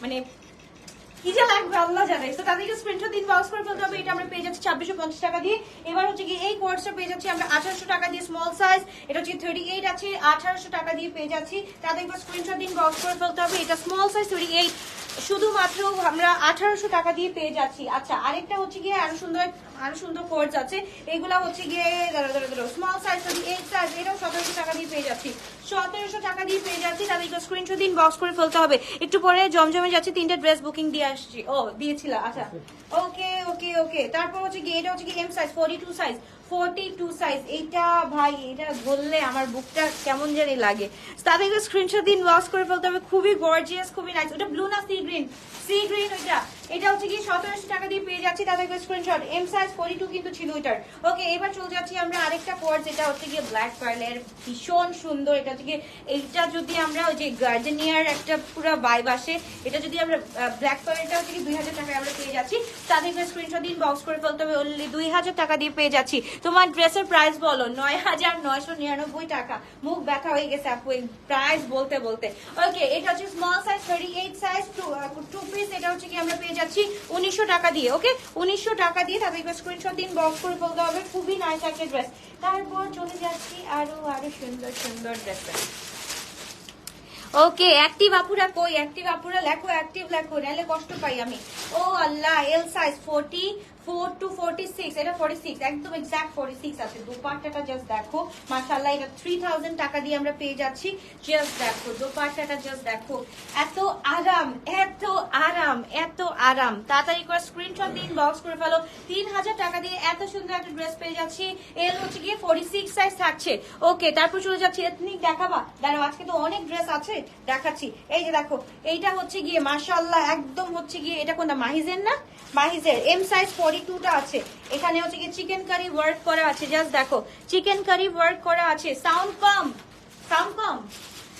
মানে কি যে লাগবে আল্লাহ জানে। তো তাদেরকে স্ক্রিনশট দিন, বক্স করে ফেলতে হবে। এটা আমরা পেয়ে যাচ্ছি 2650 টাকা দিয়ে। এবার হচ্ছে কি এই কোর্সটা পেয়ে যাচ্ছি আমরা 1800 টাকা দিয়ে, স্মল সাইজ, এটা হচ্ছে 38 আছে, 1800 টাকা দিয়ে পেয়ে যাচ্ছি, তাদেরকে স্ক্রিনশট দিন, বক্স করে ফেলতে হবে। এটা স্মল সাইজ 38 শুধুমাত্র আমরা 1800 টাকা দিয়ে পেয়ে যাচ্ছি। আচ্ছা আরেকটা হচ্ছে গিয়ে আরো সুন্দর কোর্স আছে, এগুলা হচ্ছে গিয়ে স্মল সাইজ 38 সাইজ, এটাও 1700 টাকা দিয়ে পেয়ে যাচ্ছি, 1700 টাকা দিয়ে পেয়ে যাচ্ছি, তাদেরকে স্ক্রিনশট দিন, বক্স করে ফেলতে হবে। একটু পরে জমজমে যাচ্ছি, 3টা ড্রেস বুকিং দিয়ে আসছি, ও দিয়েছিল, আচ্ছা ওকে ওকে ওকে। তারপর হচ্ছে কি এটা হচ্ছে কি এম সাইজ 42 সাইজ, এইটা ভাই এটা বললে আমার বুকটা কেমন জানি লাগে, তাদেরকে স্ক্রিনশট দিন, বক্স করে ফেলতে হবে। খুবই গর্জিয়াস, খুবই নাইস। ওটা ব্লু না সি গ্রিন এটা হচ্ছে কি 1700 টাকা দিয়ে পেয়ে যাচ্ছি, তাদেরকে স্ক্রিনশট। এম সাইজ 42 কিন্তু ছিল ওইটার, ওকে। এবার চলে যাচ্ছি আমরা আরেকটা কোর্স, এটা হচ্ছে গিয়ে ব্ল্যাক পার্লের, ভীষণ সুন্দর। এটা হচ্ছে গিয়ে এইটা যদি আমরা ওই যে গার্ডেনিয়ার একটা পুরো ভাইব আসে, এটা যদি আমরা ব্ল্যাক পার্লটা হচ্ছে কি 2000 টাকায় আমরা পেয়ে যাচ্ছি, তাদেরকে স্ক্রিনশট দিন, বক্স করে ফেলতে হবে। অনলি 2000 টাকা দিয়ে পেয়ে যাচ্ছি। তোমার ড্রেসের প্রাইস বলো 9999 টাকা, মুখ ব্যথা হয়ে গেছে আপু এই প্রাইস বলতে বলতে, ওকে। এটা হচ্ছে small size 38 size, two piece, এটা হচ্ছে কি আমরা পেয়ে যাচ্ছি 1900 টাকা দিয়ে, ওকে 1900 টাকা দিয়ে, তাদেরকে স্ক্রিনশট দিন, বক্স করে ফেলতে হবে। খুবই নাইস একটা ড্রেস। তারপর চলে যাচ্ছি আরো সুন্দর সুন্দর ড্রেস, ওকে। অ্যাক্টিভ আপুরা কই? অ্যাক্টিভ আপুরা লেখো, অ্যাক্টিভ লেখো, নাহলে কষ্ট পাই আমি। ও আল্লাহ, এল সাইজ 44 to 46, এটা 46 একদম এক্সাক্ট 46 আছে। দোপাট্টাটা জাস্ট দেখো মাশাআল্লাহ, এটা 3000 টাকা দিয়ে আমরা পেয়ে যাচ্ছি। জাস্ট দেখো দোপাট্টাটা, জাস্ট দেখো, এত আরাম এত আরাম এত আরাম। তাড়াতাড়ি করে স্ক্রিনশট দিন, বক্স করে ফেলো। 3000 টাকা দিয়ে এত সুন্দর একটা ড্রেস পেয়ে যাচ্ছি। এল হচ্ছে গিয়ে 46 সাইজ থাকছে, ওকে। তারপর চলে যাচ্ছি এথনিক, দেখাবা দাঁড়াও, আজকে তো অনেক ড্রেস আছে, দেখাচ্ছি। এই যে দেখো, এইটা হচ্ছে গিয়ে মাশাআল্লাহ একদম হচ্ছে গিয়ে, এটা কোনটা মাহিজের না? মাহিজের এম সাইজ 42টা আছে। এখানে হচ্ছে কি চিকেন কারি ওয়ার্ক করা আছে, জাস্ট দেখো চিকেন কারি ওয়ার্ক করা আছে। সাউন্ড কম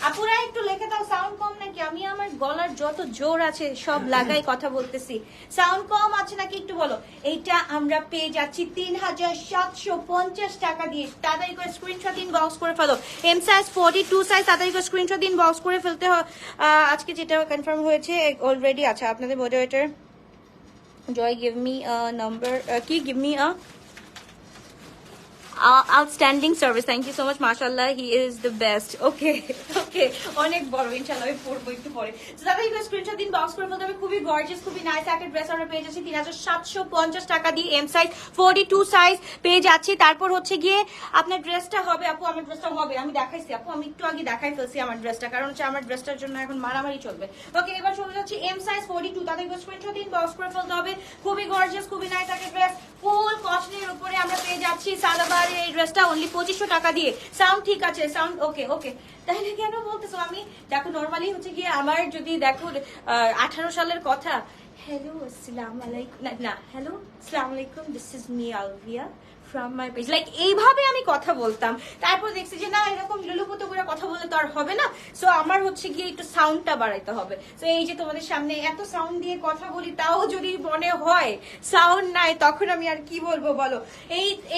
আপুরা একটু লিখে দাও, সাউন্ড কম নাকি? আমি আমার গলার যত জোর আছে সব লাগাই কথা বলতেছি, সাউন্ড কম আছে নাকি একটু বলো। এইটা আমরা পেয়ে যাচ্ছি 3750 টাকা দিয়ে, তাড়াতাড়ি করে স্ক্রিনশট দিন, বক্স করে ফেলো। এম সাইজ 42 সাইজ, তাড়াতাড়ি করে স্ক্রিনশট দিন, বক্স করে ফেলতে হয়। আজকে যেটা কনফার্ম হয়েছে অলরেডি, আচ্ছা আপনাদের moderator Joy, give me a number. Give me a outstanding service. Thank you so much. Mashallah, he is the best. Okay. অনেক বড়, ইনশাআল্লাহ আমি পড়বো একটু পরে। তো দাদা এই স্ক্রিনশট দিন, বক্স করে ফেলতে হবে। খুবই গর্জিয়াস, খুবই নাইস একটা ড্রেস আমরা পেয়ে যাচ্ছি 3750 টাকা দিয়ে, এম সাইজ 42 সাইজ পেয়ে যাচ্ছি। তারপর হচ্ছে গিয়ে আপনার ড্রেসটা হবে আপু, আমার ড্রেসটা হবে, আমি দেখাইছি আপু, আমি একটু আগে দেখাই ফেলছি আমার ড্রেসটা, কারণ হচ্ছে আমার ড্রেসটার জন্য এখন মারামারি চলবে। ওকে, এবার চলে যাচ্ছি এম সাইজ 42, তাদের স্ক্রিনশট দিন, বক্স করে ফেলতে হবে। খুবই গর্জিয়াস, খুবই নাইস একটা ড্রেস, ফুল কটনের উপরে আমরা পেয়ে যাচ্ছি সাদাবারের এই ড্রেসটা অনলি 2500 টাকা দিয়ে। সাউন্ড ঠিক আছে? সাউন্ড ওকে। তাহলে কেন বলতেছো? আমি দেখো নরমালি হচ্ছে গিয়ে আমার যদি দেখো 18 সালের কথা, হ্যালো আসসালামু আলাইকুম, না হ্যালো আসসালামু আলাইকুম, this is me Alvia from my page, like এইভাবে আমি কথা বলতাম। তারপর দেখছি যে না, এরকম লুলুপুতো করে কথা বললে তো আর হবে না, সো আমার হচ্ছে গিয়ে একটু সাউন্ডটা বাড়াইতে হবে। তো এই যে তোমাদের সামনে এত সাউন্ড দিয়ে কথা বলি, তাও যদি মনে হয় সাউন্ড নাই, তখন আমি আর কি বলবো বলো।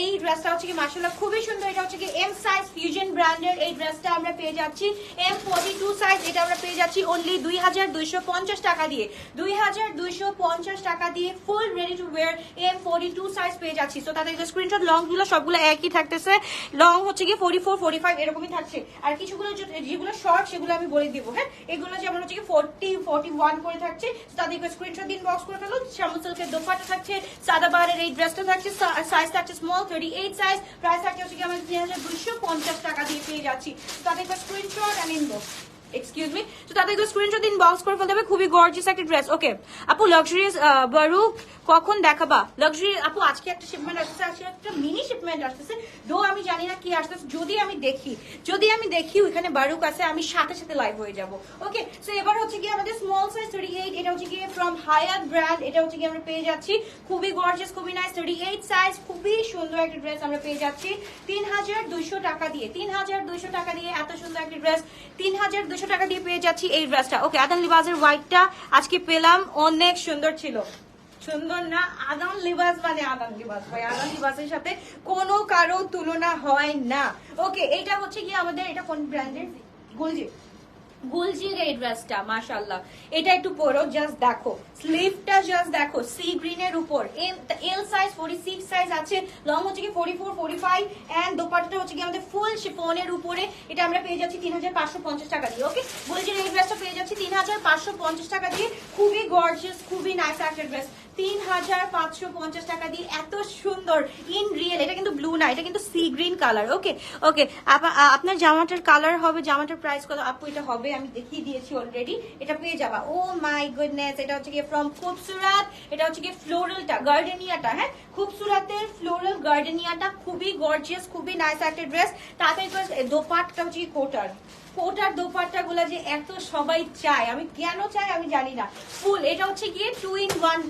এই ড্রেসটা হচ্ছে কি মাশাআল্লাহ খুবই সুন্দর। এটা হচ্ছে কি এম সাইজ, ফিউশন ব্র্যান্ডের এই ড্রেসটা আমরা পেয়ে যাচ্ছি। M42 সাইজ, এটা আমরা পেয়ে যাচ্ছি অনলি 2250 টাকা দিয়ে। 2250 টাকা দিয়ে ফুল ready to wire M42 size পেয়ে যাচ্ছি। তো তাদের স্ক্রিনশট লং গুলো সবগুলো একই থাকতেছে, লং হচ্ছে গিয়ে 44 45 এরকমই থাকছে। আর কিছুগুলো যেগুলো শর্ট সেগুলো আমি বলে দিব। হ্যাঁ, এগুলো যেমন হচ্ছে কি 40 41 করে থাকছে, তাদেরকে স্ক্রিনশট দিন, বক্স করে ফেলো। শ্যামল সিল্কের দোপাট্টা থাকছে, সাদাবাহারের এই ড্রেসটা থাকছে, সাইজ থাকছে স্মল 38 সাইজ, প্রাইস থাকছে হচ্ছে কি আমাদের 3250 টাকা দিয়ে পেয়ে যাচ্ছি। তাদেরকে screenshot and inbox, excuse me, তো তাদেরকে স্ক্রিনশট দিন, বক্স করে ফেলতে হবে। খুবই গর্জিয়াস একটা ড্রেস। ওকে আপু, লাক্সারিয়াস বারুক কখন দেখাবা? লাক্সারি আপু আজকে একটা শিপমেন্ট আসছে, আজকে একটা মিনি শিপমেন্ট আসতেছে, দো আমি জানি না কি আসতেছে। যদি আমি দেখি ওইখানে বারুক আছে, আমি সাথে সাথে লাইভ হয়ে যাব। ওকে, সো এবার হচ্ছে কি আমাদের স্মল সাইজ 38, এটা হচ্ছে কি ফ্রম হায়াত ব্র্যান্ড, এটা হচ্ছে কি আমরা পেয়ে যাচ্ছি। খুবই গর্জিয়াস, খুবই নাইস, 38 সাইজ, খুবই সুন্দর একটা ড্রেস আমরা পেয়ে যাচ্ছি 3200 টাকা দিয়ে। 3200 টাকা দিয়ে এত সুন্দর একটা ড্রেস 3200 টাকা দিয়ে পেয়ে যাচ্ছি এই ড্রেসটা। ওকে, আদান লিবাসের হোয়াইটটা আজকে পেলাম, অনেক সুন্দর ছিল। সুন্দর না? আদান লিবাস মানে আদান লিবাস ভাই, আদান লিবাসের সাথে কোনো কারো তুলনা হয় না। ওকে, এটা হচ্ছে কি আমাদের, এটা কোন ব্র্যান্ডের? গুলজির এই ড্রেসটা মাশাআল্লাহ, এটা একটু পরো, জাস্ট দেখো স্লিভটা, জাস্ট দেখো সি গ্রিনের উপর, এল সাইজ 46 সাইজ আছে, লং হচ্ছে কি 44 45 এন্ড দোপাট্টাটা হচ্ছে কি আমাদের ফুল শিফনের উপরে, এটা আমরা পেয়ে যাচ্ছি 3550 টাকা দিয়ে। ওকে, গুলজির এই ড্রেসটা পেয়ে যাচ্ছি 3550 টাকা দিয়ে। খুবই গর্জিয়াস, খুবই নাইস একটা ড্রেস, 3550 টাকা দিয়ে এত সুন্দর ইন রিয়েল। এটা কিন্তু ব্লু না, এটা কিন্তু সি গ্রিন কালার। ওকে ওকে, আপনার জামাটার কালার হবে, জামাটার প্রাইস কত আপু? এটা হবে, আমি দেখিয়ে দিয়েছি অলরেডি, এটা পেয়ে যাবা। ও মাই গুডনেস, এটা হচ্ছে গিয়ে ফ্রম খুবসুরাত, এটা হচ্ছে গিয়ে ফ্লোরালটা, গার্ডেনিয়াটা। হ্যাঁ, খুবসুরাতের ফ্লোরাল গার্ডেনিয়াটা, খুবই গর্জিয়াস, খুবই নাইস একটা ড্রেস। তাতে দোপাট্টা হচ্ছে কি কোটার দোপাট্টা গুলা যে এত সবাই চায়, আমি কেন চাই আমি জানি না। ফুল এটা হচ্ছে গিয়ে 2 in 1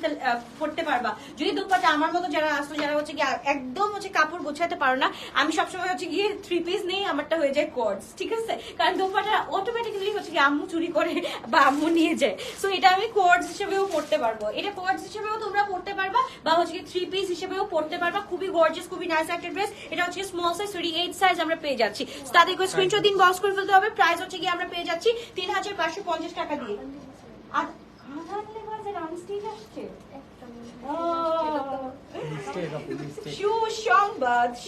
পড়তে পারবা। যদি দোপাট্টা আমার মতো যারা আসতো, যারা হচ্ছে গিয়ে একদম হচ্ছে কাপড় গোছাতে পারো না, আমি সবসময় হচ্ছে গিয়ে 3 পিস নেই, আমারটা হয়ে যায় কর্ডস, ঠিক আছে? কারণ দোপাট্টা অটোমেটিক্যালি হচ্ছে কি আম্মু চুরি করে বা আম্মু নিয়ে যায়, সো এটা আমি কর্ডস হিসেবেও পড়তে পারবো, এটা কর্ডস হিসেবেও তোমরা পড়তে পারবা, বা হচ্ছে কি 3 পিস হিসেবেও পড়তে পারবা। খুবই গর্জিয়াস, খুবই নাইস একটা ড্রেস। এটা হচ্ছে স্মল সাইজ 38 সাইজ আমরা পেয়ে যাচ্ছি। তাদেরকে স্ক্রিনশট দিন, বক্স করে ফেলতে হবে। প্রাইস হচ্ছে কি আমরা পেয়ে যাচ্ছি 3550 টাকা দিয়ে। আর আধার লেবাসের আনস্টিচ আসছে,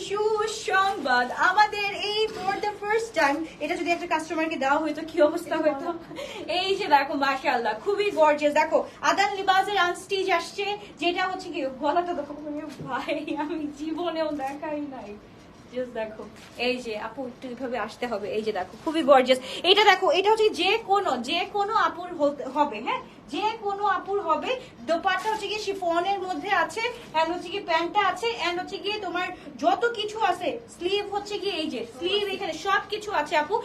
সুসংবাদ আমাদের এই ফর দ্য ফার্স্ট টাইম। এটা যদি একটা কাস্টমারকে দেওয়া হইতো কি অবস্থা হইতো। এই যে দেখো মাশাআল্লাহ, খুবই গর্জিয়াস। দেখো আদান লিবাসের আনস্টিচ আসছে, যেটা হচ্ছে কি গলাটা দেখো ভাই, আমি জীবনেও দেখাই নাই। দেখো এই যে আপু, একটু এইভাবে আসতে হবে। এই যে দেখো খুবই গর্জিয়াস। এটা দেখো, এটা হচ্ছে যে কোনো আপুর হবে। হ্যাঁ, যে কোনো আপুর হবে। দোপাট্টা হচ্ছে কি শিফনের মধ্যে আছে, এন্ড হচ্ছে কি প্যান্টটা আছে, এন্ড হচ্ছে কি তোমার যত কিছু আছে, স্লিভ হচ্ছে কি এই যে স্লিভ, এখানে সব কিছু আছে আপু।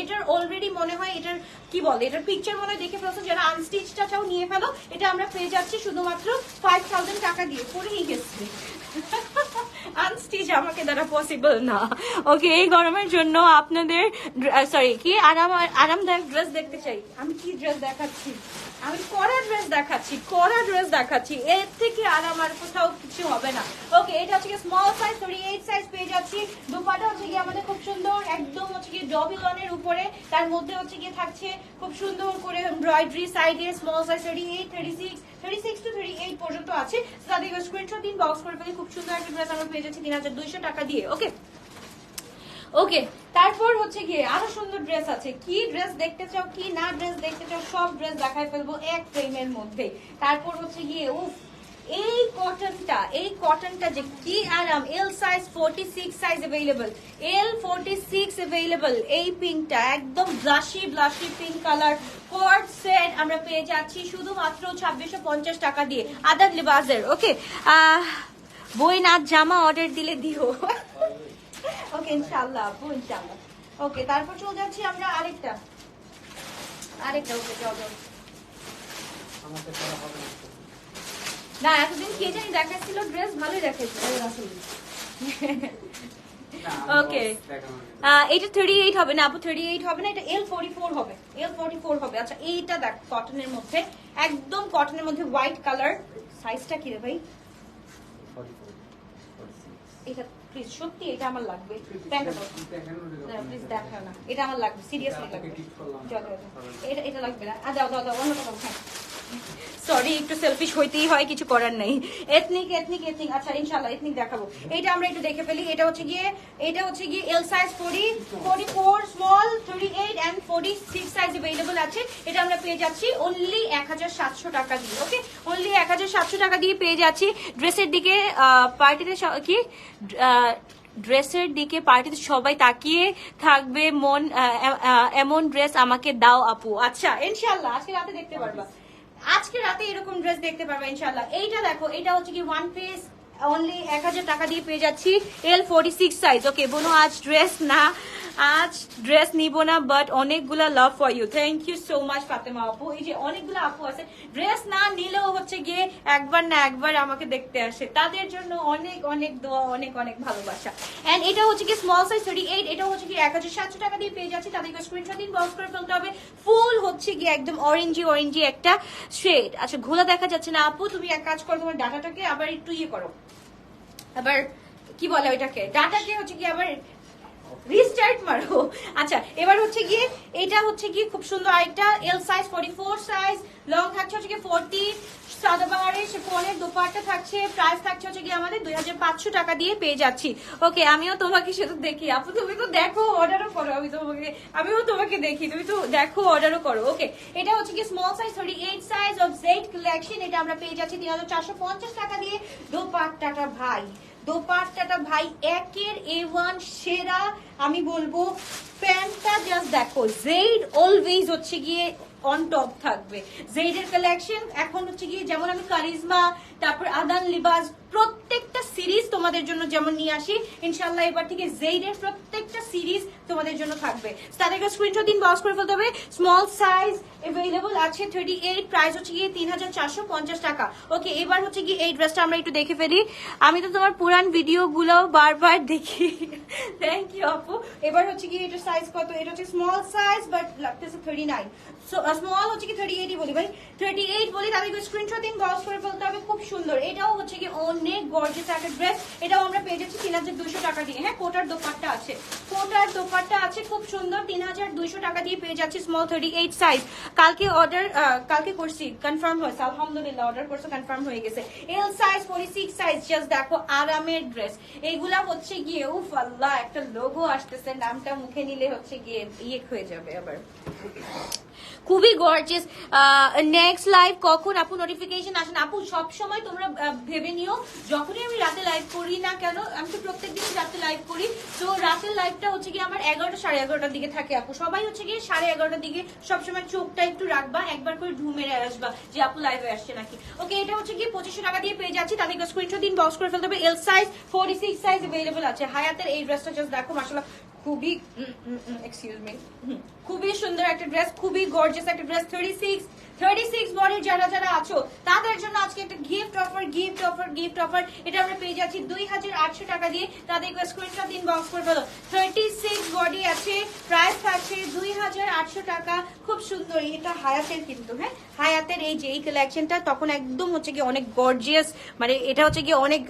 এটার অলরেডি মনে হয় এটার কি বলে, এটার পিকচার মনে হয় দেখে ফেলছো। যারা আনস্টিচটা চাও নিয়ে ফেলো। এটা আমরা পেয়ে যাচ্ছি শুধুমাত্র 5000 টাকা দিয়ে। পরেই গেছি আনস্টিচ আমাকে দ্বারা পসিবল না। ওকে, এই গরমের জন্য আপনাদের সরি কি আরামদায়ক ড্রেস দেখতে চাই। আমি কি ড্রেস দেখাচ্ছি? আমি কড়া ড্রেস দেখাচ্ছি, এর থেকে আরাম আর কোথাও কিছু হবে না। ওকে, এটা হচ্ছে স্মল সাইজ 38 সাইজ পেয়ে যাচ্ছি। দোপাট্টা হচ্ছে কি আমাদের খুব সুন্দর, একদম হচ্ছে কি ডবিলনের উপরে, তার মধ্যে হচ্ছে কি থাকছে খুব সুন্দর করে এমব্রয়ডারি সাইডে। স্মল সাইজ 38 36 to 38 পর্যন্ত আছে। তাদের স্ক্রিনশট দিন, বক্স করে ফেলে। খুব সুন্দর একটা ড্রেস আমরা পেয়ে যাচ্ছি 3200 টাকা দিয়ে। ওকে ওকে, তারপর হচ্ছে গিয়ে আরো সুন্দর ড্রেস আছে। কি ড্রেস দেখতে চাও, কি না ড্রেস দেখতে চাও, সব ড্রেস দেখাই ফেলবো এক ফ্রেমের মধ্যে। তারপর হচ্ছে গিয়ে উফ, এই কটনটা যে কি আরাম। এল সাইজ 46 সাইজ अवेलेबल, এল 46 अवेलेबल। এই পিঙ্কটা একদম ব্লাশি পিঙ্ক কালার, কোট সেট আমরা পেয়ে যাচ্ছি শুধুমাত্র 2650 টাকা দিয়ে আদান লিবাসের। ওকে, বই না জামা অর্ডার দিলে দিও। ওকে ইনশাআল্লাহ আপু, ইনশাআল্লাহ। ওকে, তারপর চলে যাচ্ছি আমরা আরেকটা। ওকে চলো না, এতদিন কে জানি দেখাচ্ছিল ড্রেস, ভালোই দেখাচ্ছিল। ওকে, এটা 38 হবে না আপু, 38 হবে না, এটা L44 হবে, L44 হবে। আচ্ছা, এইটা দেখ কটনের মধ্যে, একদম কটনের মধ্যে হোয়াইট কালার। সাইজটা কি রে ভাই? এটা প্লিজ, সত্যি এটা আমার লাগবে। প্লিজ দেখাও না, এটা আমার লাগবে, সিরিয়াসলি লাগবে। এটা লাগবে না, দাও অন্য কথা। সরি একটু সেলফিশ হইতেই হয়, কিছু করার নেই। এথনিক এথনিক এথনিক, আচ্ছা ইনশাআল্লাহ এথনিক দেখাবো। এইটা আমরা একটু দেখে ফেলি। এটা হচ্ছে গিয়ে L size 40, 44 small, 38 and 46 size available আছে। এটা আমরা পেয়ে যাচ্ছি অনলি 1700 টাকা দিয়ে। ওকে, অনলি 1700 টাকা দিয়ে পেয়ে যাচ্ছি। ড্রেসের দিকে পার্টিতে কি ড্রেসের দিকে পার্টিতে সবাই তাকিয়ে থাকবে, মন এমন ড্রেস আমাকে দাও আপু। আচ্ছা ইনশাআল্লাহ আজকে রাতে দেখতে পারবা, আজকে রাতে এরকম ড্রেস দেখতে পারবা ইনশাআল্লাহ। এইটা দেখো, এটা হচ্ছে কি ওয়ান পিস, অনলি 1000 টাকা দিয়ে পেয়ে যাচ্ছি। L46 size. ওকে বোনো, আজ ড্রেস নিব না, বাট অনেকগুলা love for you. Thank you so much Fatema আপু। এই যে অনেকগুলো আপু আছে ড্রেস না নিলেও হচ্ছে গিয়ে একবার না একবার আমাকে দেখতে আসে, তাদের জন্য অনেক অনেক দোয়া, অনেক অনেক ভালোবাসা। এন্ড এটা হচ্ছে কি স্মল সাইজ 38, এটা হচ্ছে কি 1700 টাকা দিয়ে পেয়ে যাচ্ছি। তাদেরকে স্ক্রিনশট দিন, বক্স করে ফেলতে হবে। ফুল হচ্ছে গিয়ে একদম অরেঞ্জি একটা শেড। আচ্ছা ঘোলা দেখা যাচ্ছে না আপু, তুমি এক কাজ করো, তোমার ডাটাটাকে আবার একটু ইয়ে করো, আবার কি বলে ওইটাকে, ডাটাকে হচ্ছে কি আবার রিস্টার্ট মারো। আচ্ছা এবার হচ্ছে গিয়ে এটা হচ্ছে গিয়ে খুব সুন্দর আরেকটা এল সাইজ 44 সাইজ, লং থাকছে হচ্ছে গিয়ে 40, সাদাবাহারের শিফনের দোপাট্টা থাকছে। প্রাইস থাকছে হচ্ছে গিয়ে আমাদের 2500 টাকা দিয়ে পেয়ে যাচ্ছি। ওকে, আমিও তোমাকে শুধু দেখি আপু, তুমি তো দেখো অর্ডারও করো, আমিও তোমাকে দেখি, তুমি তো দেখো অর্ডারও করো। ওকে, এটা হচ্ছে কি small size 38 size of Z collection. এটা আমরা পেয়ে যাচ্ছি 3450 টাকা দিয়ে। দোপাট্টাটা ভাই একের A1 সেরা। আমি বলবো প্যান্টটা জাস্ট দেখো, জেড অলওয়েজ হচ্ছে গিয়ে অন টপ থাকবে। জেডের কালেকশন এখন হচ্ছে গিয়ে যেমন আমি কারিজমা, তারপর আদান লিবাস, প্রত্যেকটা সিরিজ তোমাদের জন্য যেমন নিয়ে আসি, ইনশাআল্লাহ এবার থেকে জেডের প্রত্যেকটা সিরিজ তোমাদের জন্য থাকবে। তাদেরকে স্ক্রিনশট দিন, বক্স করে ফেলতে হবে। স্মল সাইজ अवेलेबल আছে 38, প্রাইস হচ্ছে গিয়ে 3450 টাকা। ওকে, এবার হচ্ছে গিয়ে এই ড্রেসটা আমরা একটু দেখে ফেলি। আমি তো তোমার পুরান ভিডিও গুলো বারবার দেখি। থ্যাংক ইউ আপু। এবার হচ্ছে গিয়ে এটা সাইজ কত, এটা হচ্ছে স্মল সাইজ বাট লাগতেছে 39, স্মল হচ্ছে কি 38 বলি ভাই, 38 বলি। তাদেরকে স্ক্রিনশট দিন, বক্স করে ফেলতে হবে। খুব সুন্দর, এটাও হচ্ছে কি অনেক গর্জিয়াস একটা ড্রেস। এটাও আমরা পেয়ে যাচ্ছি 3200 টাকা দিয়ে। হ্যাঁ, কোটার দোপাট্টা আছে, খুব সুন্দর। 3200 টাকা দিয়ে পেয়ে যাচ্ছি স্মল 38 সাইজ। কালকে করছি, কনফার্ম হয়েছে আলহামদুলিল্লাহ, অর্ডার করছে কনফার্ম হয়ে গেছে। এল সাইজ 46 সাইজ, জাস্ট দেখো আরামের ড্রেস। এইগুলা হচ্ছে গিয়ে উফ আল্লাহ, একটা লোগো আসতেছে, নামটা মুখে নিলে হচ্ছে গিয়ে ইয়ে হয়ে যাবে আবার। খুবই গর্জিয়াস। নেক্সট লাইভ কখন আপু, নোটিফিকেশন আসেন আপু? সব সময় তোমরা ভেবে নিও, যখনই আমি রাতে লাইভ করি না কেন, আমি তো প্রত্যেকদিন রাতে লাইভ করি, তো রাতের লাইভটা হচ্ছে গিয়ে আমার 11টা 11:30টার দিকে থাকে আপু। সবাই হচ্ছে গিয়ে 11:30টার দিকে সবসময় চোখটা একটু রাখবা, একবার করে ঢু মেরে আসবা যে আপু লাইভে আসছে নাকি। ওকে, এটা হচ্ছে গিয়ে 2500 টাকা দিয়ে পেয়ে যাচ্ছি। তাদেরকে স্ক্রিনশট দিন, বক্স করে ফেলতে হবে। এল সাইজ 46 সাইজ अवेलेबल আছে। হায়াতের এই ড্রেসটা জাস্ট দেখো মাশাআল্লাহ, খুবই খুবই সুন্দর একটা ড্রেস, খুবই গর্জিয়াস একটা ড্রেস। 36 বডির যারা আছো তাদের জন্য আজকে একটা গিফট অফার। এটা আমরা পেয়ে যাচ্ছি 2800 টাকা দিয়ে। তাদেরকে স্ক্রিনশট দিন, বক্স করে ফেলো। 36 বডি আছে, প্রাইস থাকছে 2800 টাকা। খুব সুন্দর, এটা হায়াতের কিন্তু, হ্যাঁ হায়াতের এই যে এই কালেকশনটা তখন একদম হচ্ছে কি অনেক গর্জিয়াস, মানে এটা হচ্ছে কি অনেক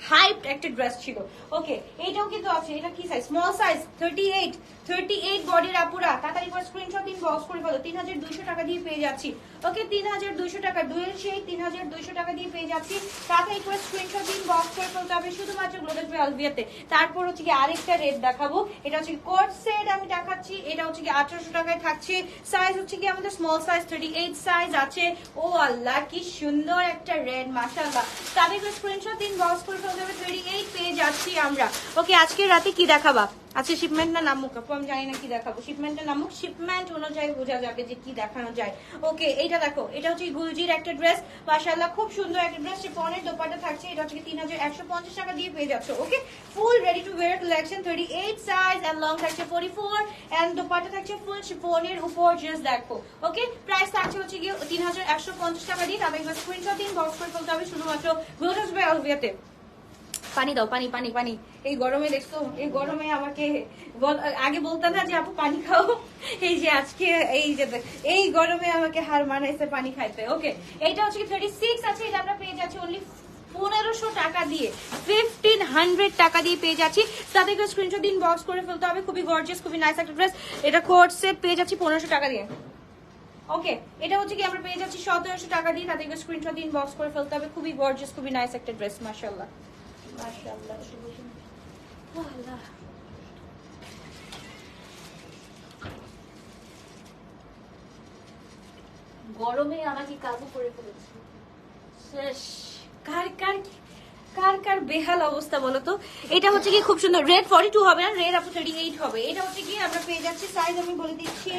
হাইপড একটা ড্রেস ছিল। ওকে, এটাও কিন্তু আছে। এটা কি সাইজ? স্মল সাইজ 38 বডির আপুরা তাড়াতাড়ি করে স্ক্রিনশট দিন, বক্স করে ফেলো। 3200 টাকা দিয়ে পেয়ে যাচ্ছি। ওকে, 3200 টাকা, ডুয়েল শেড 3200 টাকা দিয়ে পেয়ে যাচ্ছি। তাড়াতাড়ি করে স্ক্রিনশট দিন, বক্স করে ফেলতে হবে শুধুমাত্র গ্লোবাল আলবিয়াতে। তারপর হচ্ছে কি আরেকটা রেট দেখাবো, এটা হচ্ছে কোট সেট আমি দেখাচ্ছি। এটা হচ্ছে কি 1800 টাকায় থাকছে। সাইজ হচ্ছে কি আমাদের স্মল সাইজ 38 সাইজ আছে। ও আল্লাহ, কি সুন্দর একটা রেড, মাশাআল্লাহ। তাদেরকে স্ক্রিনশট দিন, বক্স করে ফেলতে হবে। 38 পেয়ে যাচ্ছি আমরা। ওকে, আজকে রাতে কি দেখাবা? আচ্ছা, শিপমেন্ট না নামুক আপু, আমি জানি না কি দেখাবো। শিপমেন্টটা নামুক, শিপমেন্ট অনুযায়ী বোঝা যাবে যে কি দেখানো যায়। ওকে, এইটা দেখো, এটা হচ্ছে গুলজির একটা ড্রেস, মাশাআল্লাহ খুব সুন্দর একটা ড্রেস। শিফনের দোপাট্টা থাকছে, এটা হচ্ছে 3150 টাকা দিয়ে পেয়ে যাচ্ছে। Okay, full ready to wear collection, 38 size and long থাকছে 44 এন্ড দোপাট্টা থাকছে ফুল শিফনের উপর, জাস্ট দেখো। ওকে, প্রাইস থাকছে হচ্ছে গিয়ে 3150 টাকা দিয়ে। তাদের স্ক্রিনশট দিন, বক্স করে ফেলতে হবে শুধুমাত্র গ্লোটাস বাই অলভিয়াতে। পানি দাও, পানি। এই গরমে দেখছো, এই গরমে আমাকে আগে বলতাম না যে আপু পানি খাও, এই যে আজকে এই গরমে আমাকে হার মানাইছে পানি খাইতে। ওকে, এইটা হচ্ছে 36 আছে, এটা আমরা পেয়ে যাচ্ছি অনলি 1500 টাকা দিয়ে, 1500 টাকা দিয়ে পেয়ে যাচ্ছি। তাদেরকে স্ক্রিনশট দিন, বক্স করে ফেলতে হবে। খুবই গর্জিয়াস, খুবই নাইস একটা ড্রেস। এটা কোট সেট পেয়ে যাচ্ছি 1500 টাকা দিয়ে। ওকে, এটা হচ্ছে কি আমরা পেয়ে যাচ্ছি 1700 টাকা দিয়ে। তাতে স্ক্রিনশট দিয়ে ইনবক্স করে ফেলতে হবে। খুবই গর্জিয়াস, খুবই নাইস একটা ড্রেস। মাশাআল্লাহ মাশাআল্লাহ। আল্লাহ, গরমে আমাকে কাবু করে ফেলেছে। শেষ। কার কার কার কার বেহাল অবস্থা বলো তো। এটা হচ্ছে কি খুব সুন্দর, রেড 42 হবে না, রেড আপু 38 হবে। এটা হচ্ছে কি আমরা পেয়ে যাচ্ছি, সাইজ আমি বলে দিচ্ছি,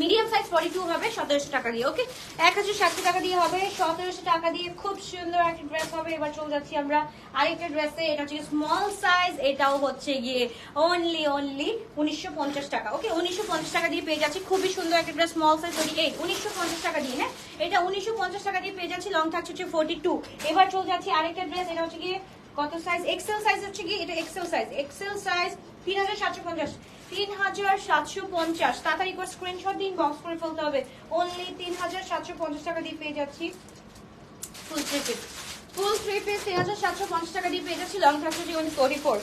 মিডিয়াম সাইজ 42 হবে 1700 টাকা দিয়ে। ওকে, 1060 টাকা দিয়ে হবে 1700 টাকা দিয়ে। খুব সুন্দর একটা ড্রেস হবে। এবার চলে যাচ্ছি আমরা আরেকটা ড্রেসে। এটা হচ্ছে স্মল সাইজ, এটাও হচ্ছে গিয়ে অনলি 1950 টাকা। ওকে, 1950 টাকা দিয়ে পেয়ে যাচ্ছি খুবই সুন্দর একটা ড্রেস, স্মল সাইজ 28, 1950 টাকা দিয়ে। হ্যাঁ, এটা 1950 টাকা দিয়ে পেয়ে যাচ্ছি। লং থাকছে হচ্ছে 42। এবার চলে যাচ্ছি আরেকটা ড্রেস। এটা হচ্ছে গিয়ে কত সাইজ, এক্সেল সাইজ হচ্ছে গিয়ে, এটা এক্সেল সাইজ, এক্সেল সাইজ 3750, 3750। তাড়াতাড়ি করে স্ক্রিনশট দিন, বক্স করে ফেলতে হবে। অনলি 3750 টাকা দিয়ে পেয়ে যাচ্ছি full three piece. Full three piece 3750 টাকা দিয়ে পেয়ে যাচ্ছি। লং থাকছে যে 44,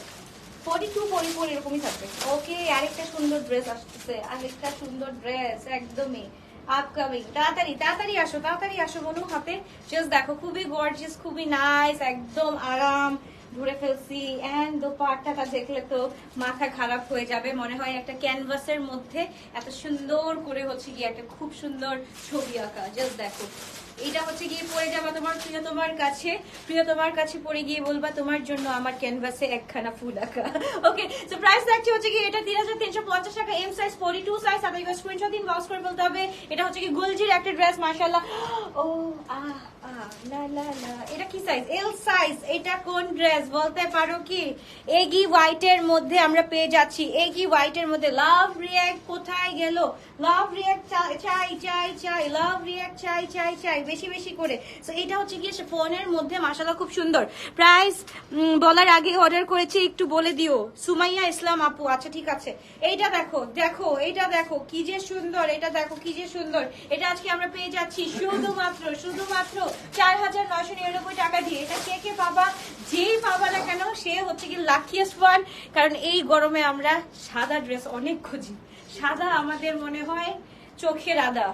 42, 44 এরকমই থাকবে। ওকে, আরেকটা সুন্দর ড্রেস আসতেছে, আরেকটা সুন্দর ড্রেস একদমই আপকামিং। তাড়াতাড়ি তাড়াতাড়ি আসো, তাড়াতাড়ি আসো বলুন হাতে। জাস্ট দেখো, খুবই গর্জিয়াস, খুবই নাইস, একদম আরাম ধরে ফেলছি। এন্ড দোপাট্টাটা দেখলে তো মাথা খারাপ হয়ে যাবে। মনে হয় একটা ক্যানভাসের মধ্যে এত সুন্দর করে হচ্ছে গিয়ে একটা খুব সুন্দর ছবি আঁকা। জাস্ট দেখো, এটা হচ্ছে গিয়ে পরে যাবা তোমার প্রিয়তমার কাছে পরে গিয়ে বলবা তোমার জন্য আমার ক্যানভাসে একখানা ফুল আঁকা। ওকে, সো প্রাইস থাকছে হচ্ছে কি এটা 3350 টাকা, এম সাইজ 42 সাইজ। আপনাদের স্ক্রিনশট দিন, বক্স করে বলতে হবে। এটা হচ্ছে কি গুলজির একটা ড্রেস, মাশাআল্লাহ। ও না না না, এটা কি সাইজ, এল সাইজ। এটা কোন ড্রেস বলতে পারো কি? এগি হোয়াইটের মধ্যে আমরা পেয়ে যাচ্ছি, এগি হোয়াইটের মধ্যে। লাভ রিঅ্যাক্ট কোথায় গেল? লাভ রিঅ্যাক্ট চাই চাই চাই, লাভ রিঅ্যাক্ট চাই চাই চাই, বেশি বেশি করে। সো এটা হচ্ছে কি ফোনের মধ্যে, মাশাআল্লাহ খুব সুন্দর। প্রাইস বলার আগে অর্ডার করেছি, একটু বলে দিও। সুমাইয়া ইসলাম আপু, আচ্ছা ঠিক আছে। এইটা দেখো, দেখো এটা দেখো কি যে সুন্দর, এটা দেখো কি যে সুন্দর। এটা আজকে আমরা পেয়ে যাচ্ছি শুধুমাত্র 4999 টাকা দিয়ে। এটা কে কে পাবা, যেই পাবা না কেন সে হচ্ছে কি লাকিয়েস্ট ওয়ান। কারণ এই গরমে আমরা সাদা ড্রেস অনেক খুঁজি, সাদা আমাদের মনে হয় চোখের আদা।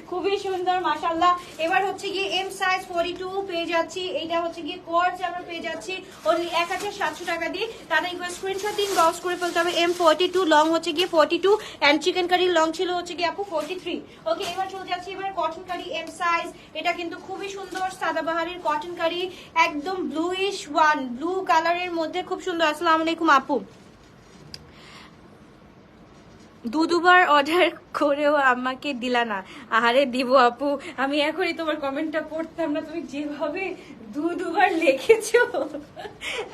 খুবই সুন্দর মাশাআল্লাহ। এবার হচ্ছে গিয়ে এম সাইজ 42 পেয়ে যাচ্ছি। এইটা হচ্ছে গিয়ে কোয়ার্স আমরা পেয়ে যাচ্ছি অনলি 1700 টাকা দিয়ে। তাদের স্ক্রিনশট দিন, বক্স করে ফেলতে হবে। এম 42, লং হচ্ছে গিয়ে 42, এন্ড চিকেন কারি লং ছিল হচ্ছে গিয়ে আপু 43। ওকে, এবার চলে যাচ্ছি এবার কটন কারি এম সাইজ। এটা কিন্তু খুবই সুন্দর সাদাবাহারের কটন কারি, একদম ব্লুইশ ওয়ান, ব্লু কালারের মধ্যে খুব সুন্দর। আসসালামু আলাইকুম আপু। দুবার অর্ডার করেও আমাকে দিলা না। আহারে দিব আপু, আমি এখনই তোমার কমেন্টটা পড়তাম না, তুমি যেভাবে দুবার লিখেছো।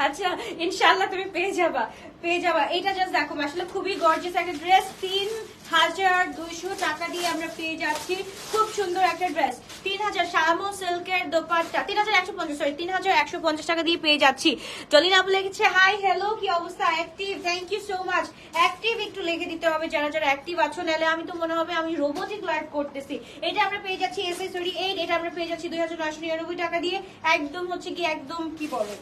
আচ্ছা, ইনশাআল্লাহ তুমি পেয়ে যাবা, পেয়ে যাবা। এটা জাস্ট দেখো, আসলে খুবই গর্জিয়াস একটা ড্রেস। 3200 টাকা দিয়ে আমরা পেয়ে যাচ্ছি খুব সুন্দর একটা ড্রেস। 3000 শামো সিল্কের দোপাট্টা, 3150 টাকা দিয়ে পেয়ে যাচ্ছি। জলিনা আপু লিখেছে হাই হ্যালো, কি অবস্থা? Active, thank you so much. Active একটু লিখে দিতে হবে যারা যারা অ্যাক্টিভ আছো, নাহলে আমি তো মনে হবে আমি রোবোটিক লাইভ করতেছি। এটা আমরা পেয়ে যাচ্ছি এসএস 38, এটা আমরা পেয়ে যাচ্ছি 2999 টাকা দিয়ে। একদম হচ্ছে কি, একদম কি বলে,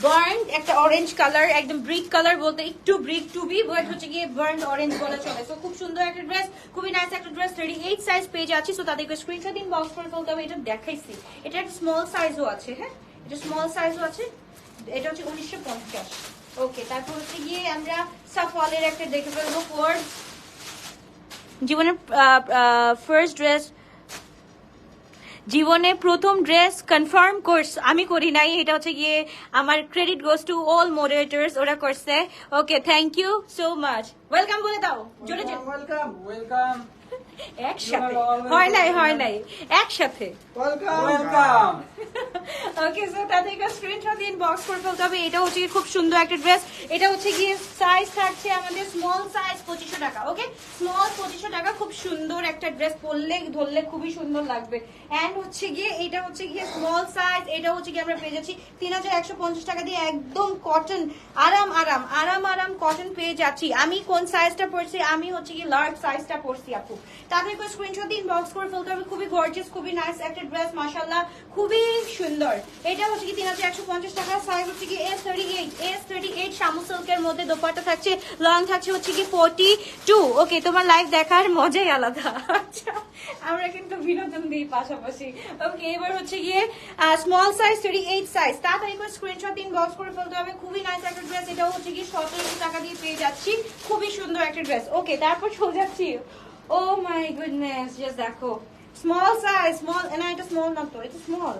বার্ন একটা অরেঞ্জ কালার, একদম ব্রিক কালার বলতে একটু ব্রিক টু বি, বাট হচ্ছে গিয়ে বার্ন অরেঞ্জ বলা চলে। তো খুব সুন্দর একটা ড্রেস, খুবই নাইস একটা ড্রেস। 38 সাইজ পেয়ে যাচ্ছি। সো তাদেরকে স্ক্রিনশট দিন, বক্স করে ফেলতে হবে। এটা দেখাইছি, এটা একটা স্মল সাইজও আছে। হ্যাঁ, এটা স্মল সাইজও আছে। এটা হচ্ছে 1950। ওকে, তারপর হচ্ছে গিয়ে আমরা সাফওয়ালের একটা দেখে ফেলবো। কোয়ার্ড জীবনের ফার্স্ট ড্রেস, জীবনে প্রথম ড্রেস কনফার্ম কোর্স আমি করি নাই। এটা হচ্ছে গিয়ে আমার credit goes to all moderators, ওরা করছে। Okay, thank you so much. Welcome বলে দাও জোরে জোরে। Welcome welcome. একসাথে হয় নাই একসাথে ওয়েলকাম। ওকে, সো তাদেরকে স্ক্রিনশট দিন, বক্স করে ফেলতে হবে। এটা হচ্ছে খুব সুন্দর একটা ড্রেস। এটা হচ্ছে গিয়ে সাইজ থাকছে আমাদের স্মল সাইজ 2500 টাকা। ওকে, স্মল 2500 টাকা। খুব সুন্দর একটা ড্রেস, পরলে ধরলে খুবই সুন্দর লাগবে। এন্ড হচ্ছে গিয়ে এটা হচ্ছে গিয়ে স্মল সাইজ। এটা হচ্ছে গিয়ে আমরা পেয়ে যাচ্ছি 3150 টাকা দিয়ে। একদম কটন, আরাম আরাম আরাম আরাম কটন পেয়ে যাচ্ছি। আমি কোন সাইজটা পরছি? আমি হচ্ছে গিয়ে লার্জ সাইজটা পরছি আপু। তাদের করে স্ক্রিনশট দিন, বক্স করে ফেলতে হবে। খুবই গর্জিয়াস, খুবই নাইস একটা ড্রেস, মাশাআল্লাহ খুবই সুন্দর। এটা হচ্ছে কি 3150 টাকা। সাইজ হচ্ছে কি S38 শামু সিল্কের মধ্যে দোপাট্টা থাকছে, লং থাকছে হচ্ছে কি 42। ওকে, তোমার লাইভ দেখার মজাই আলাদা। আচ্ছা, আমরা কিন্তু বিনোদন দিই পাশাপাশি। ওকে, এবার হচ্ছে গিয়ে স্মল সাইজ 38 সাইজ। তাড়াতাড়ি করে স্ক্রিনশট দিন, বক্স করে ফেলতে হবে। খুবই নাইস একটা ড্রেস। এটাও হচ্ছে কি 1700 টাকা দিয়ে পেয়ে যাচ্ছি। খুবই সুন্দর একটা ড্রেস। ওকে, তারপর চলে যাচ্ছি। ও মাই গুডনেস, জাস্ট দেখো স্মল সাইজ, স্মল না, এটা স্মল না তো, এটা স্মল।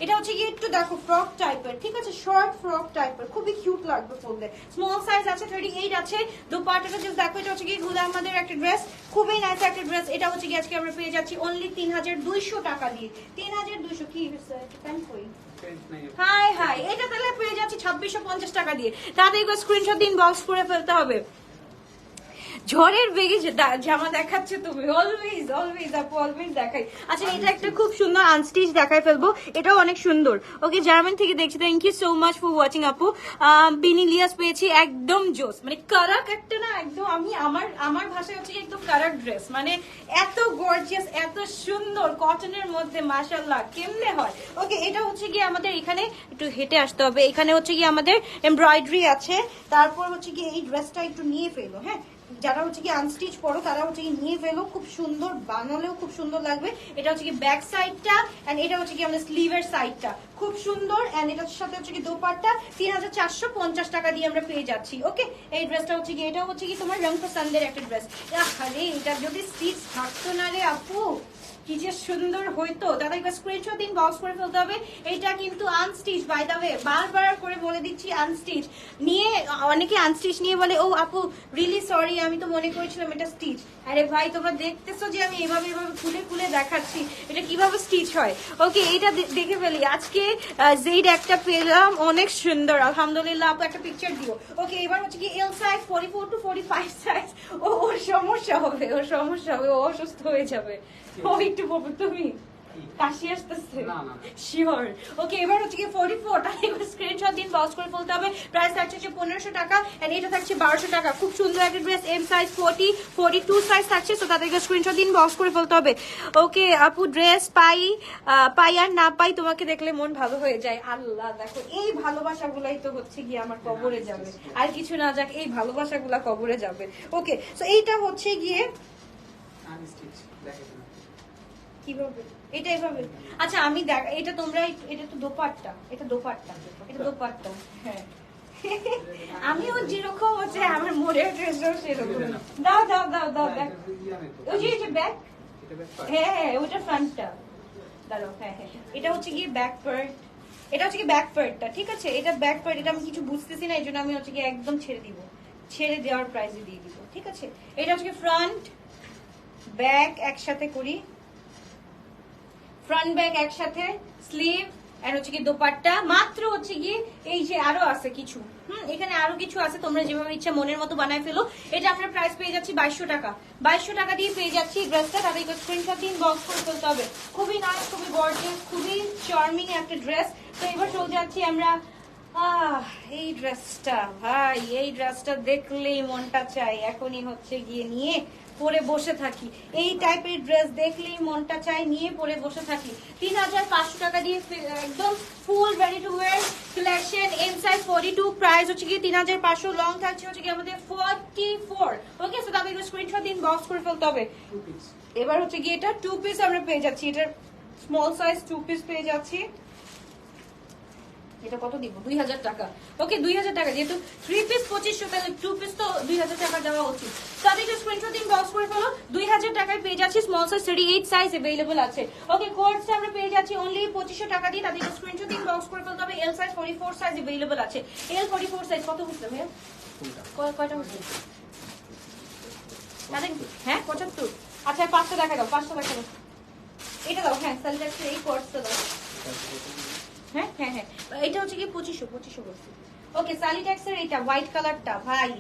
এটা হচ্ছে কি একটু দেখো ফ্রক টাইপের, ঠিক আছে, শর্ট ফ্রক টাইপের, খুবই কিউট লাগবে পরলে। স্মল সাইজ আছে, 38 আছে। দোপাট্টাটা জাস্ট দেখো, এটা হচ্ছে কি গুলাম আমাদের একটা ড্রেস, খুবই নাইস একটা ড্রেস। এটা হচ্ছে কি আজকে আমরা পেয়ে যাচ্ছি অনলি 3200 টাকা দিয়ে। 3200 কি হচ্ছে প্যান্ট কই? হাই হাই, এটা তাহলে পেয়ে যাচ্ছি 2650 টাকা দিয়ে। তাদের স্ক্রিনশট দিন, বক্স করে ফেলতে হবে। ঝড়ের বেগে জামা দেখাচ্ছে তুমি, অলওয়েজ অলওয়েজ আপু, অলওয়েজ দেখাই। আচ্ছা, এটা একটা খুব সুন্দর আনস্টিচ দেখাই ফেলবো, এটাও অনেক সুন্দর। ওকে, জার্মান থেকে দেখছি, thank you so much for watching আপু। বিনি লিয়াস পেয়েছি, একদম জোস, মানে কারাক একটা না, একদম আমি আমার ভাষায় হচ্ছে একদম কারাক ড্রেস, মানে এত গর্জিয়াস, এত সুন্দর কটনের মধ্যে, মাশাআল্লাহ কেমনে হয়। ওকে, এটা হচ্ছে গিয়ে আমাদের এখানে একটু হেঁটে আসতে হবে, এখানে হচ্ছে গিয়ে আমাদের এমব্রয়ডারি আছে। তারপর হচ্ছে গিয়ে এই ড্রেসটা একটু নিয়ে ফেলো, হ্যাঁ, যারা হচ্ছে কি আনস্টিচ পরো তারা হচ্ছে কি নিয়ে ফেলো, খুব সুন্দর বানালেও খুব সুন্দর লাগবে। এটা হচ্ছে কি ব্যাক সাইডটা, এন্ড এটা হচ্ছে কি আমাদের স্লিভের সাইডটা, খুব সুন্দর। এন্ড এটার সাথে হচ্ছে কি দোপাট্টা 3450 টাকা দিয়ে আমরা পেয়ে যাচ্ছি। ওকে, এই ড্রেসটা হচ্ছে কি, এটা হচ্ছে কি তোমার রং পছন্দের একটা ড্রেস। আরে এটা যদি স্টিচ থাকতো না রে আপু, কি যে সুন্দর হইতো। তাদেরকে স্ক্রিনশট দিন, বক্স করে ফেলতে হবে। এটা কিন্তু আনস্টিচ, বাই দা ওয়ে, বারবার করে বলে দিচ্ছি আনস্টিচ। নিয়ে অনেকে আনস্টিচ নিয়ে বলে, ও আপু রিলি সরি, আমি তো মনে করেছিলাম এটা স্টিচ। আরে ভাই, তোমরা দেখতেছো যে আমি এভাবে এভাবে খুলে খুলে দেখাচ্ছি এটা কিভাবে স্টিচ হয়। ওকে, এটা দেখে ফেলি। আজকে জেড একটা পেলাম, অনেক সুন্দর, আলহামদুলিল্লাহ। আপু একটা পিকচার দিও। ওকে, এবার হচ্ছে কি এল সাইজ 44 to 45 সাইজ। ওর সমস্যা হবে, ওর সমস্যা হবে, ও অসুস্থ হয়ে যাবে। ও একটু বলবো, তুমি কাশি আসতেছে শিওর। ওকে, এবার হচ্ছে কি 44 টাকা, স্ক্রিনশট দিন, বক্স করে ফেলতে হবে। প্রাইস থাকছে 1500 টাকা, এন্ড এটা থাকছে 1200 টাকা। খুব সুন্দর একটা ড্রেস, এম সাইজ 40 42 সাইজ থাকছে, তো তাদেরকে স্ক্রিনশট দিন, বক্স করে ফেলতে হবে। ওকে আপু, ড্রেস পাই আর না পাই, তোমাকে দেখলে মন ভালো হয়ে যায়। আল্লাহ, দেখো এই ভালোবাসাগুলাই তো হচ্ছে গিয়ে আমার কবরে যাবে, আর কিছু না যাক, এই ভালোবাসাগুলা কবরে যাবে। ওকে, সো এইটা হচ্ছে গিয়ে কিভাবে এটা এভাবে। আচ্ছা, আমি দেখ, এটা তোমরা, এটা তো দোপাট্টা, এটা দোপাট্টা, এটা দোপাট্টা, হ্যাঁ। আমিও যেরকম হচ্ছে আমার মোড়ের ড্রেসও সেরকম। দাও দাও দাও দাও, দেখ ওই যে ব্যাক, হ্যাঁ হ্যাঁ, ওইটা ফ্রন্টটা দাঁড়াও, হ্যাঁ হ্যাঁ, এটা হচ্ছে গিয়ে ব্যাক পার্ট, এটা হচ্ছে কি ব্যাক পার্টটা, ঠিক আছে, এটা ব্যাক পার্ট। এটা আমি কিছু বুঝতেছি না, এই জন্য আমি হচ্ছে কি একদম ছেড়ে দিব, ছেড়ে দেওয়ার প্রাইসে দিয়ে দিব, ঠিক আছে। এটা হচ্ছে কি ফ্রন্ট ব্যাক একসাথে করি, ফ্রন্ট ব্যাক একসাথে, স্লিভ আর হচ্ছে কি দোপাট্টা। মাত্র হচ্ছে গিয়ে এই যে আরো আছে কিছু, এখানে আরো কিছু আছে, তোমরা যেভাবে ইচ্ছা মনের মতো বানায় ফেলো। এটা আমরা প্রাইস পেয়ে যাচ্ছি 2200 টাকা। 2200 টাকা দিয়ে পেয়ে যাচ্ছি ড্রেসটা। তাদেরকে স্ক্রিনশট দিন, বক্স করে ফেলতে হবে। খুবই নাইস, খুবই গর্জিয়াস, খুবই চার্মিং একটা ড্রেস। তো এবার চলে যাচ্ছি আমরা এই ড্রেসটা, ভাই এই ড্রেসটা দেখলেই মনটা চাই এখনই হচ্ছে গিয়ে নিয়ে পরে বসে থাকি। এই টাইপের ড্রেস দেখলেই মনটা চাই নিয়ে পরে বসে থাকি। 3500 টাকা দিয়ে একদম full ready to wear collection, M size 42, price হচ্ছে কি 3500, লং থাকছে হচ্ছে কি আমাদের 44। ওকে, সো তাহলে স্ক্রিনশট দিন, বক্স করে ফেলতে হবে। এবার হচ্ছে কি এটা 2 পিস আমরা পেয়ে যাচ্ছি, এটা স্মল সাইজ 2 পিস পেয়ে যাচ্ছি। এটা কত দিব? 2000 টাকা। ওকে, 2000 টাকা, যেহেতু 3 পিস 2500, তাহলে 2 পিস তো 2000 টাকা দেওয়া উচিত। তাদেরকে স্ক্রিনশট দিন, বক্স করে ফেলো। 2000 টাকায় পেয়ে যাচ্ছি, স্মল সাইজ 38 সাইজ अवेलेबल আছে। ওকে, কোর্সে আমরা পেয়ে যাচ্ছি অনলি 2500 টাকা দিয়ে। তাদেরকে স্ক্রিনশট দিন, বক্স করে ফেলতে হবে। এল সাইজ 44 সাইজ अवेलेबल আছে। এল 44 সাইজ কত হচ্ছে ভাইয়া? কয়টা হচ্ছে? তাদের হ্যাঁ 75। আচ্ছা, 5টা দেখা দাও, 5টা দেখা দাও। এটা দাও, হ্যাঁ স্যালাড এই কোর্সটা দাও। হ্যাঁ হ্যাঁ হ্যাঁ, এটা হচ্ছে কি 2500 বলছি। ওকে, সালিটেক্সের এইটা হোয়াইট কালারটা, ভাই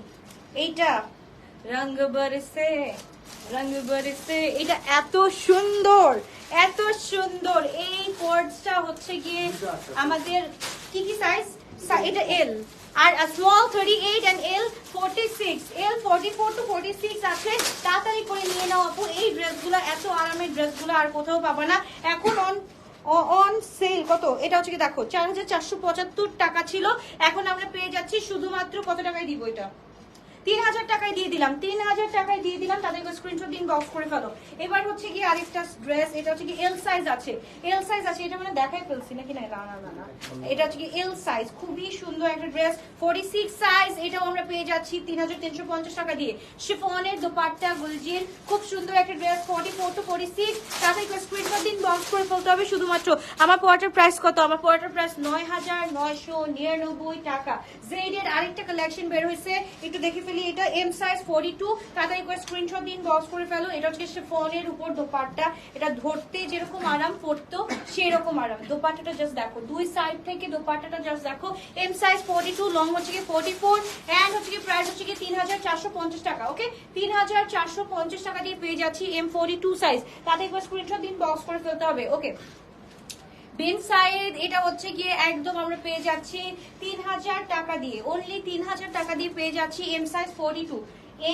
এইটা রঙ বরসে রঙ বরসে, এটা এত সুন্দর, এত সুন্দর। এই কোর্সটা হচ্ছে গিয়ে আমাদের কি কি সাইজ? এটা এল আর small 38 and L 46 L 44 to 46 আছে। তাড়াতাড়ি করে নিয়ে নাও আপু, এই ড্রেসগুলো এত আরামের ড্রেসগুলো আর কোথাও পাবে না। এখন অন সেল কত, এটা হচ্ছে কি দেখো 4475 টাকা ছিল, এখন আমরা পেয়ে যাচ্ছি শুধুমাত্র কত টাকায় দিব, এটা 3000 টাকায় দিয়ে দিলাম, 3000 টাকায় দিয়ে দিলাম। তাদেরকে স্ক্রিনশট দিন, বক্স করে ফেলো। এবার হচ্ছে কি আরেকটা ড্রেস, এটা হচ্ছে কি এল সাইজ আছে, এল সাইজ আছে, এটা মানে দেখাই ফেলছি নাকি না, না এটা হচ্ছে কি এল সাইজ, খুবই সুন্দর একটা ড্রেস 46 সাইজ, এটাও আমরা পেয়ে যাচ্ছি 3350 টাকা দিয়ে। শিফনের দোপাট্টা গুলজির, খুব সুন্দর একটা ড্রেস 44 টু 46। তাদেরকে স্ক্রিনশট দিন, বক্স করে ফেলতে হবে শুধুমাত্র। আমার পোয়াটার প্রাইস কত, আমার পোয়াটার প্রাইস 9999 টাকা। জেড এর আরেকটা কালেকশন বের হয়েছে, একটু দেখে ফেলি। এটা এম সাইজ 42, তাড়াতাড়ি করে স্ক্রিনশট দিন, বক্স করে ফেলো। এটা হচ্ছে শিফনের উপর দোপাট্টা, এটা ধরতে যেরকম আরাম, পরতেও সেরকম আরাম। দোপাট্টাটা জাস্ট দেখো, দুই সাইড থেকে দোপাট্টাটা জাস্ট দেখো। এম সাইজ 42, লং হচ্ছে কি 44, এন্ড হচ্ছে কি প্রাইস হচ্ছে কি 3450 টাকা। ওকে, 3450 টাকা দিয়ে পেয়ে যাচ্ছি এম 42 সাইজ। তাড়াতাড়ি করে স্ক্রিনশট দিন, বক্স করে ফেলতে হবে। ওকে, বিন সাইড, এটা হচ্ছে গিয়ে একদম আমরা পেয়ে যাচ্ছি 3000 টাকা দিয়ে, অনলি 3000 টাকা দিয়ে পেয়ে যাচ্ছি M size 42,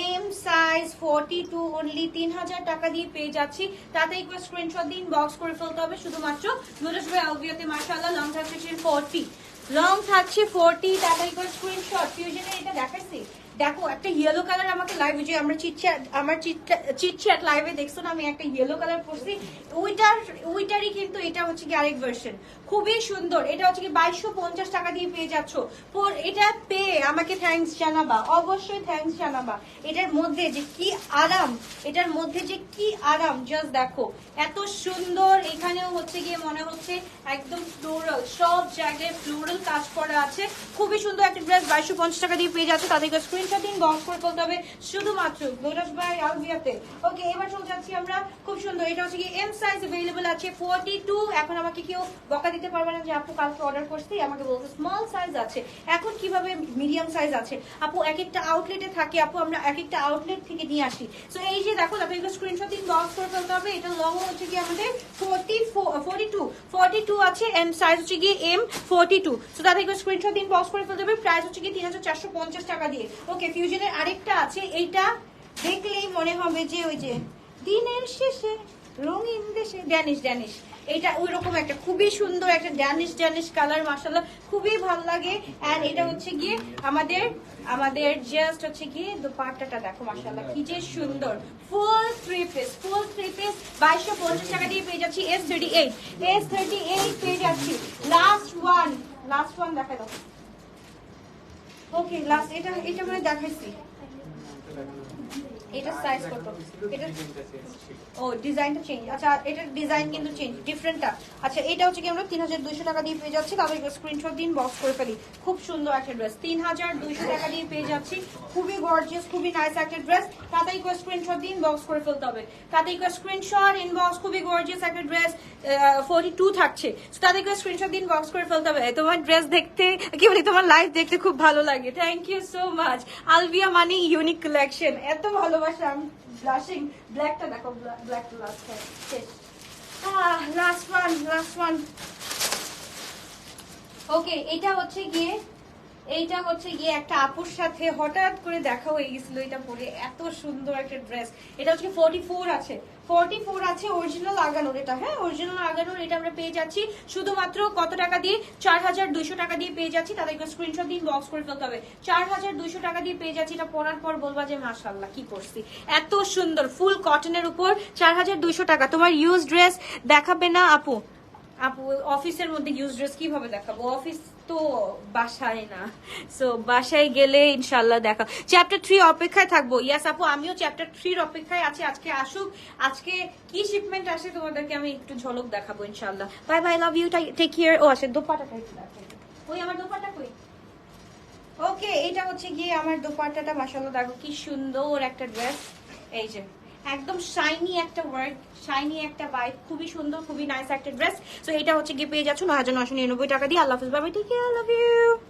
M size 42 only 3000 টাকা দিয়ে পেয়ে যাচ্ছি। তাতে একবার স্ক্রিনশট দিন, বক্স করে ফেলতে হবে শুধুমাত্র। নুরুস ভাই আলবিয়াতে মাশাআল্লাহ লং থাকছে 40, লং থাকছে 40, তাতে একবার স্ক্রিনশট। ফিউশনের এটা দেখাচ্ছি, দেখো একটা ইয়েলো কালার আমাকে লাইভ, যে আমরা চিটচ্যাট লাইভে দেখছো না, আমি একটা ইয়েলো কালার পরছি, ওইটারই কিন্তু এটা হচ্ছে কি আরেক ভার্সন, খুবই সুন্দর। এটা হচ্ছে কি 2250 টাকা দিয়ে পেয়ে যাচ্ছ। এটা পেয়ে আমাকে থ্যাঙ্কস জানাবা, অবশ্যই থ্যাঙ্কস জানাবা। এটার মধ্যে যে কি আরাম, এটার মধ্যে যে কি আরাম, জাস্ট দেখো এত সুন্দর। এখানেও হচ্ছে গিয়ে মনে হচ্ছে একদম ফ্লোরাল, সব জায়গায় ফ্লোরাল কাজ করা আছে, খুবই সুন্দর একটা ড্রেস 2250 টাকা দিয়ে পেয়ে যাচ্ছে। তাদেরকে স্ক্রিনশট দিন, বক্স করে ফেলতে হবে শুধুমাত্র নুরুস ভাই আলবিয়াতে। ওকে, এবার চলে যাচ্ছি আমরা, খুব সুন্দর। এটা হচ্ছে কি এম সাইজ अवेलेबल আছে 42। এখন আমাকে কেউ বকা দিতে পারবে না যে আপু কালকে অর্ডার করছি, আমাকে বলছে স্মল সাইজ আছে, এখন কিভাবে মিডিয়াম সাইজ আছে। আপু এক একটা আউটলেটে থাকে, আপু আমরা এক একটা আউটলেট থেকে নিয়ে আসি। সো এই যে দেখো, তাদেরকে স্ক্রিনশট দিন, বক্স করে ফেলতে হবে। এটা লং হচ্ছে কি আমাদের 42 আছে, এম সাইজ হচ্ছে কি এম 42। সো তাদেরকে স্ক্রিনশট দিন, বক্স করে ফেলতে হবে। প্রাইস হচ্ছে কি 3450 টাকা দিয়ে। ওকে, ফিউশনের আরেকটা আছে, এইটা দেখলেই মনে হবে যে ওই যে দিনের শেষে রঙিন দেশে, ড্যানিশ, এটা ওই রকম একটা খুবই সুন্দর একটা ড্যানিশ কালার, মাশাআল্লাহ খুবই ভালো লাগে। এন্ড এটা হচ্ছে গিয়ে আমাদের জাস্ট হচ্ছে গিয়ে দোপাট্টাটা দেখো, মাশাআল্লাহ কি যে সুন্দর। ফুল থ্রি পিস 2250 টাকা দিয়ে পেয়ে যাচ্ছি। S38 পেয়ে যাচ্ছি। লাস্ট ওয়ান দেখা দাও। ওকে, লাস্ট এটা মানে দেখাইছি, এটা সাইজ কত, এটা ও ডিজাইনটা চেঞ্জ, আচ্ছা এটার ডিজাইন কিন্তু চেঞ্জ, ডিফারেন্টটা। আচ্ছা, এটা হচ্ছে কি আমরা 3200 টাকা দিয়ে পেয়ে যাচ্ছি। তাদের স্ক্রিনশট দিন, বক্স করে ফেলি। খুব সুন্দর একটা ড্রেস 3200 টাকা দিয়ে পেয়ে যাচ্ছি, খুবই গর্জিয়াস, খুবই নাইস একটা ড্রেস। তাতেই করে স্ক্রিনশট দিন, বক্স করে ফেলতে হবে। তাতেই করে স্ক্রিনশট ইনবক্স, খুবই গর্জিয়াস একটা ড্রেস 42 থাকছে। তাদের করে স্ক্রিনশট দিন, বক্স করে ফেলতে হবে। তোমার ড্রেস দেখতে কি বলি, তোমার লাইফ দেখতে খুব ভালো লাগে, থ্যাংক ইউ সো মাচ। আলবিয়া মানে ইউনিক কালেকশন, এত ভালোবাসা। আমি ব্লাশিং, ব্ল্যাকটা দেখো, ব্ল্যাকটা লাস্ট ওয়ান। ওকে, এটা হচ্ছে গিয়ে একটা আপুর সাথে হঠাৎ করে দেখা হয়ে গেছিল, এটা পরে এত সুন্দর একটা ড্রেস। এটা হচ্ছে 44 আছে, অরিজিনাল আগানোর। এটা হ্যাঁ অরিজিনাল আগানোর। এটা আমরা পেয়ে যাচ্ছি শুধুমাত্র কত টাকা দিয়ে, 4200 টাকা দিয়ে পেয়ে যাচ্ছি। তাদেরকে স্ক্রিনশট দিন, বক্স করে ফেলতে হবে। 4200 টাকা দিয়ে পেয়ে যাচ্ছি। এটা পরার পর বলবা যে মাশাআল্লাহ কি পরছি, এত সুন্দর ফুল কটনের উপর 4200 টাকা। তোমার ইউজ ড্রেস দেখাবে না আপু অফিসের মধ্যে ইউজ ড্রেস কিভাবে দেখাবো, অফিস তো বাসায় না, সো বাসায় গেলে ইনশাল্লাহ দেখা। চ্যাপ্টার 3 অপেক্ষায় থাকবো। ইয়াস আপু, আমিও চ্যাপ্টার 3 অপেক্ষায় আছি। আজকে আসুক, আজকে কি শিপমেন্ট আসে তোমাদেরকে আমি একটু ঝলক দেখাবো ইনশাল্লাহ। Bye bye, love you, take care. ও আসে দোপাট্টাটা, ওই আমার দোপাট্টা কই। ওকে, এটা হচ্ছে গিয়ে আমার দোপাট্টাটা, মাশাআল্লাহ দেখো কি সুন্দর একটা ড্রেস। এই যে একদম শাইনি একটা ওয়ার্ক, শাইনি একটা ভাইব, খুবই সুন্দর, খুবই নাইস একটা ড্রেস। সো এটা হচ্ছে গিয়ে পেয়ে যাচ্ছ 9999 টাকা দিয়ে। আল্লাহ হাফেজ, bye bye, take care, love you.